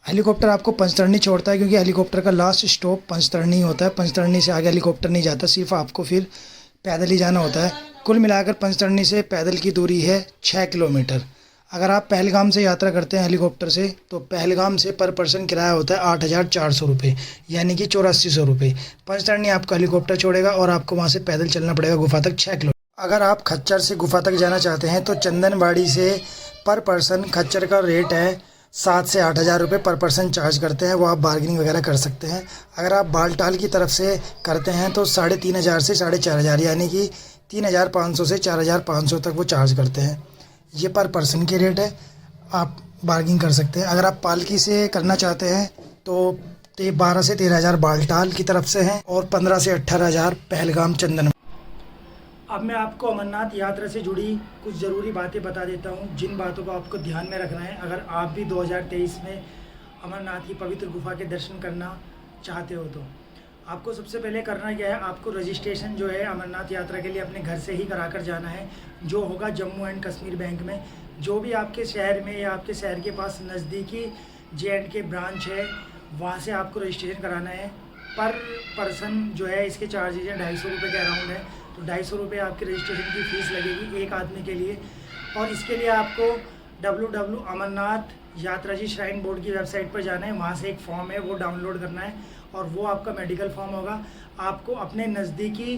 हेलीकॉप्टर आपको पंचतरणी छोड़ता है, क्योंकि हेलीकॉप्टर का लास्ट स्टॉप पंचतरणी होता है। पंचतरणी से आगे हेलीकॉप्टर नहीं जाता, सिर्फ आपको फिर पैदल ही जाना होता है। कुल मिलाकर पंचतरणी से पैदल की दूरी है 6 किलोमीटर। अगर आप पहलगाम से यात्रा करते हैं हेलीकॉप्टर से तो पहलगाम से पर पर्सन किराया होता है 8,400 रुपये, यानी कि 8400 रुपये। पंचतरणी आपको हेलीकॉप्टर छोड़ेगा और आपको वहाँ से पैदल चलना पड़ेगा गुफा तक 6 किलोमीटर। अगर आप खच्चर से गुफा तक जाना चाहते हैं तो चंदनबाड़ी से पर पर्सन खच्चर का रेट है 7 से 8,000 रुपये पर पर्सन चार्ज करते हैं, वो आप बार्गेनिंग वगैरह कर सकते हैं। अगर आप बालटाल की तरफ से करते हैं तो 3,500 से 4,500, यानी कि 3,500 से 4,500 तक वो चार्ज करते हैं। ये पर पर्सन के रेट है, आप बार्गेनिंग कर सकते हैं। अगर आप पालकी से करना चाहते हैं तो 12 से 13,000 बालटाल की तरफ से हैं और 15 से 18,000 पहलगाम चंदन। अब मैं आपको अमरनाथ यात्रा से जुड़ी कुछ ज़रूरी बातें बता देता हूँ, जिन बातों को आपको ध्यान में रखना है अगर आप भी 2023 में अमरनाथ की पवित्र गुफा के दर्शन करना चाहते हो तो। आपको सबसे पहले करना क्या है, आपको रजिस्ट्रेशन जो है अमरनाथ यात्रा के लिए अपने घर से ही करा कर जाना है, जो होगा जम्मू एंड कश्मीर बैंक में। जो भी आपके शहर में या आपके शहर के पास नज़दीकी J&K ब्रांच है, वहाँ से आपको रजिस्ट्रेशन कराना है। पर पर्सन जो है इसके चार्जेज हैं 250 रुपये के अराउंड है, तो 250 रुपये आपकी रजिस्ट्रेशन की फ़ीस लगेगी एक आदमी के लिए। और इसके लिए आपको www.amarnath यात्राजी श्राइन बोर्ड की वेबसाइट पर जाना है, वहाँ से एक फॉर्म है वो डाउनलोड करना है और वो आपका मेडिकल फॉर्म होगा। आपको अपने नज़दीकी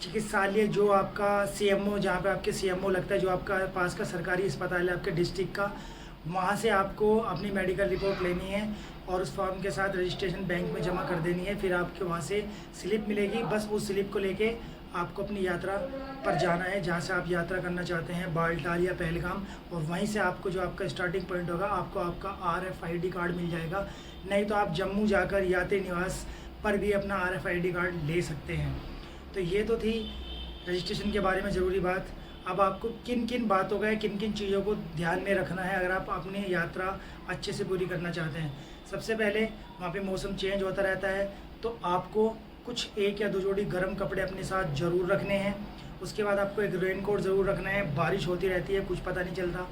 चिकित्सालय, जो आपका CMO, जहाँ पे आपके CMO लगता है, जो आपका पास का सरकारी अस्पताल है आपके डिस्ट्रिक्ट का, वहाँ से आपको अपनी मेडिकल रिपोर्ट लेनी है और उस फॉर्म के साथ रजिस्ट्रेशन बैंक में जमा कर देनी है। फिर आपके वहाँ से स्लिप मिलेगी, बस उस स्लिप को लेके आपको अपनी यात्रा पर जाना है जहाँ से आप यात्रा करना चाहते हैं, बालटाल या पहलगाम। और वहीं से आपको जो आपका स्टार्टिंग पॉइंट होगा आपको आपका RFID कार्ड मिल जाएगा। नहीं तो आप जम्मू जाकर यात्री निवास पर भी अपना RFID कार्ड ले सकते हैं। तो ये तो थी रजिस्ट्रेशन के बारे में ज़रूरी बात। अब आपको किन किन बातों का, किन किन चीज़ों को ध्यान में रखना है अगर आप अपनी यात्रा अच्छे से पूरी करना चाहते हैं। सबसे पहले वहाँ पे मौसम चेंज होता रहता है, तो आपको कुछ 1 या 2 जोड़ी गर्म कपड़े अपने साथ ज़रूर रखने हैं। उसके बाद आपको एक रेन कोट ज़रूर रखना है, बारिश होती रहती है कुछ पता नहीं चलता।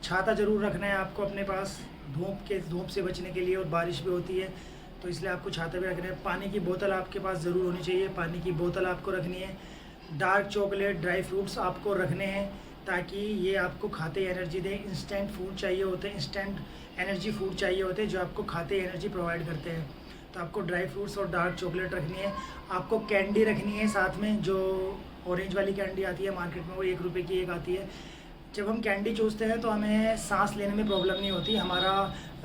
छाता ज़रूर रखना है आपको अपने पास धूप से बचने के लिए, और बारिश भी होती है तो इसलिए आपको छाता भी रखना है। पानी की बोतल आपके पास ज़रूर होनी चाहिए, पानी की बोतल आपको रखनी है। डार्क चॉकलेट, ड्राई फ्रूट्स आपको रखने हैं ताकि ये आपको खाते एनर्जी दें। इंस्टेंट फूड चाहिए होते हैं, इंस्टेंट एनर्जी फूड चाहिए होते हैं जो आपको खाते एनर्जी प्रोवाइड करते हैं। तो आपको ड्राई फ्रूट्स और डार्क चॉकलेट रखनी है। आपको कैंडी रखनी है साथ में, जो ऑरेंज वाली कैंडी आती है मार्केट में, वो 1 रुपये की एक आती है। जब हम कैंडी चूसते हैं तो हमें सांस लेने में प्रॉब्लम नहीं होती, हमारा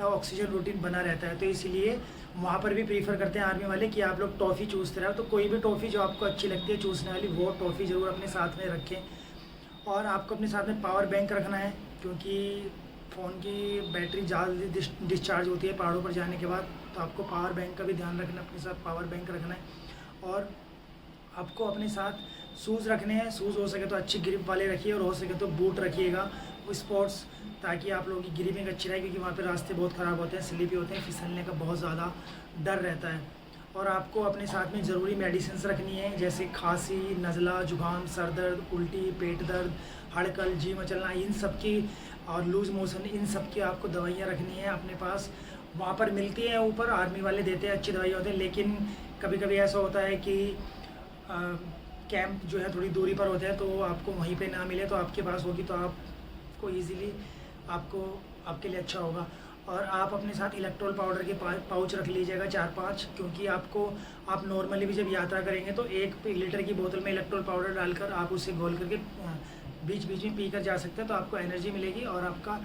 ऑक्सीजन रूटीन बना रहता है। तो इसीलिए वहाँ पर भी प्रीफर करते हैं आर्मी वाले कि आप लोग टॉफ़ी चूसते रहो। तो कोई भी टॉफ़ी जो आपको अच्छी लगती है चूसने वाली, वो टॉफ़ी ज़रूर अपने साथ में रखें। और आपको अपने साथ में पावर बैंक रखना है, क्योंकि फ़ोन की बैटरी जल्दी डिस्चार्ज होती है पहाड़ों पर जाने के बाद, तो आपको पावर बैंक का भी ध्यान रखना, अपने साथ पावर बैंक रखना है। और आपको अपने साथ शूज़ रखने हैं, शूज़ हो सके तो अच्छी ग्रिप वाले रखिए और हो सके तो बूट रखिएगा वो स्पोर्ट्स, ताकि आप लोगों की ग्रिपिंग अच्छी रहे, क्योंकि वहाँ पे रास्ते बहुत ख़राब होते हैं, स्लिपी होते हैं, फिसलने का बहुत ज़्यादा डर रहता है। और आपको अपने साथ में ज़रूरी मेडिसिन्स रखनी है, जैसे खांसी, नज़ला, जुकाम, सर दर्द, उल्टी, पेट दर्द, हड़कल, जी मचलना, इन सब की, और लूज़ मोशन, इन सब की आपको दवाइयाँ रखनी है अपने पास। वहाँ पर मिलती हैं, ऊपर आर्मी वाले देते हैं, अच्छी दवाइयाँ होती हैं, लेकिन कभी कभी ऐसा होता है कि कैंप जो है थोड़ी दूरी पर होते हैं, तो आपको वहीं पे ना मिले, तो आपके पास होगी तो आपको ईज़िली आपके लिए अच्छा होगा। और आप अपने साथ इलेक्ट्रोल पाउडर के पाउच रख लीजिएगा 4-5, क्योंकि आप नॉर्मली भी जब यात्रा करेंगे तो 1 लीटर की बोतल में इलेक्ट्रोल पाउडर डालकर आप उसे घोल करके बीच बीच में पी कर जा सकते हैं, तो आपको एनर्जी मिलेगी और आपका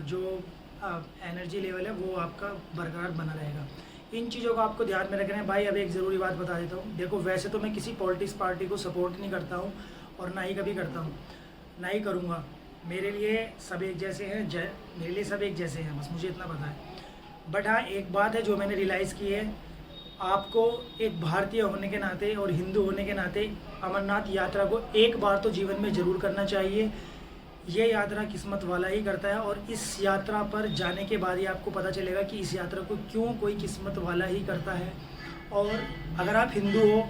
जो एनर्जी लेवल है वो आपका बरकरार बना रहेगा। इन चीज़ों को आपको ध्यान में रखना है। भाई अब एक ज़रूरी बात बता देता हूँ, देखो वैसे तो मैं किसी पॉलिटिक्स पार्टी को सपोर्ट नहीं करता हूँ और ना ही कभी करता हूँ, ना ही करूँगा। मेरे लिए सब एक जैसे हैं, मेरे लिए सब एक जैसे हैं, बस मुझे इतना पता है। बट हाँ, एक बात है जो मैंने रियलाइज़ की है, आपको एक भारतीय होने के नाते और हिंदू होने के नाते अमरनाथ यात्रा को एक बार तो जीवन में ज़रूर करना चाहिए। ये यात्रा किस्मत वाला ही करता है, और इस यात्रा पर जाने के बाद ही आपको पता चलेगा कि इस यात्रा को क्यों कोई किस्मत वाला ही करता है। और अगर आप हिंदू हो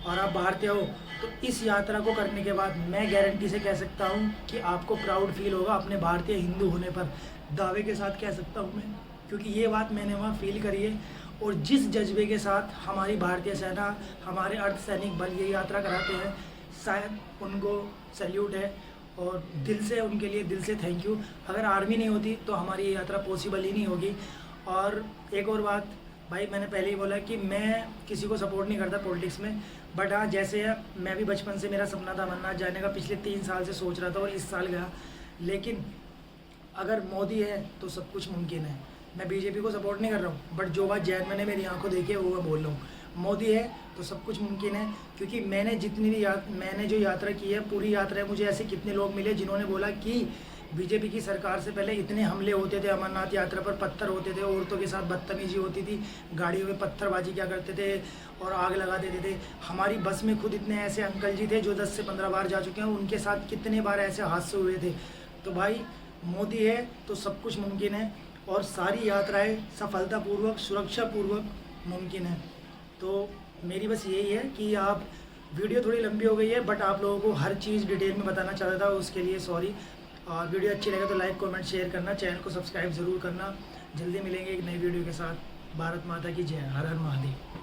और आप भारतीय हो तो इस यात्रा को करने के बाद मैं गारंटी से कह सकता हूँ कि आपको प्राउड फील होगा अपने भारतीय हिंदू होने पर, दावे के साथ कह सकता हूँ मैं, क्योंकि ये बात मैंने वहाँ फील करी है। और जिस जज्बे के साथ हमारी भारतीय सेना, हमारे अर्धसैनिक बल ये यात्रा कराते हैं, शायद उनको सैल्यूट है और दिल से उनके लिए दिल से थैंक यू। अगर आर्मी नहीं होती तो हमारी ये यात्रा पॉसिबल ही नहीं होगी। और एक और बात भाई, मैंने पहले ही बोला कि मैं किसी को सपोर्ट नहीं करता पॉलिटिक्स में, बट हाँ जैसे मैं भी बचपन से मेरा सपना था अमरनाथ जाने का, पिछले 3 साल से सोच रहा था और इस साल गया। लेकिन अगर मोदी है तो सब कुछ मुमकिन है। मैं बीजेपी को सपोर्ट नहीं कर रहा हूँ, बट जो बात जैन मैंने मेरी आंखों देखी है वो मैं बोल रहा हूँ, मोदी है तो सब कुछ मुमकिन है। क्योंकि मैंने जितनी भी मैंने जो यात्रा की है, पूरी यात्रा है, मुझे ऐसे कितने लोग मिले जिन्होंने बोला कि बीजेपी की सरकार से पहले इतने हमले होते थे अमरनाथ यात्रा पर, पत्थर होते थे, औरतों के साथ बदतमीजी होती थी, गाड़ियों में पत्थरबाजी क्या करते थे और आग लगा देते थे। हमारी बस में खुद इतने ऐसे अंकल जी थे जो 10 से 15 बार जा चुके हैं, उनके साथ कितने बार ऐसे हादसे हुए थे। तो भाई मोदी है तो सब कुछ मुमकिन है, और सारी यात्राएँ सफलतापूर्वक, सुरक्षापूर्वक मुमकिन है। तो मेरी बस यही है कि आप, वीडियो थोड़ी लंबी हो गई है बट आप लोगों को हर चीज़ डिटेल में बताना चाहता था, उसके लिए सॉरी। और वीडियो अच्छी लगे तो लाइक, कमेंट, शेयर करना, चैनल को सब्सक्राइब ज़रूर करना। जल्दी मिलेंगे एक नई वीडियो के साथ। भारत माता की जय, हर हर महादेव।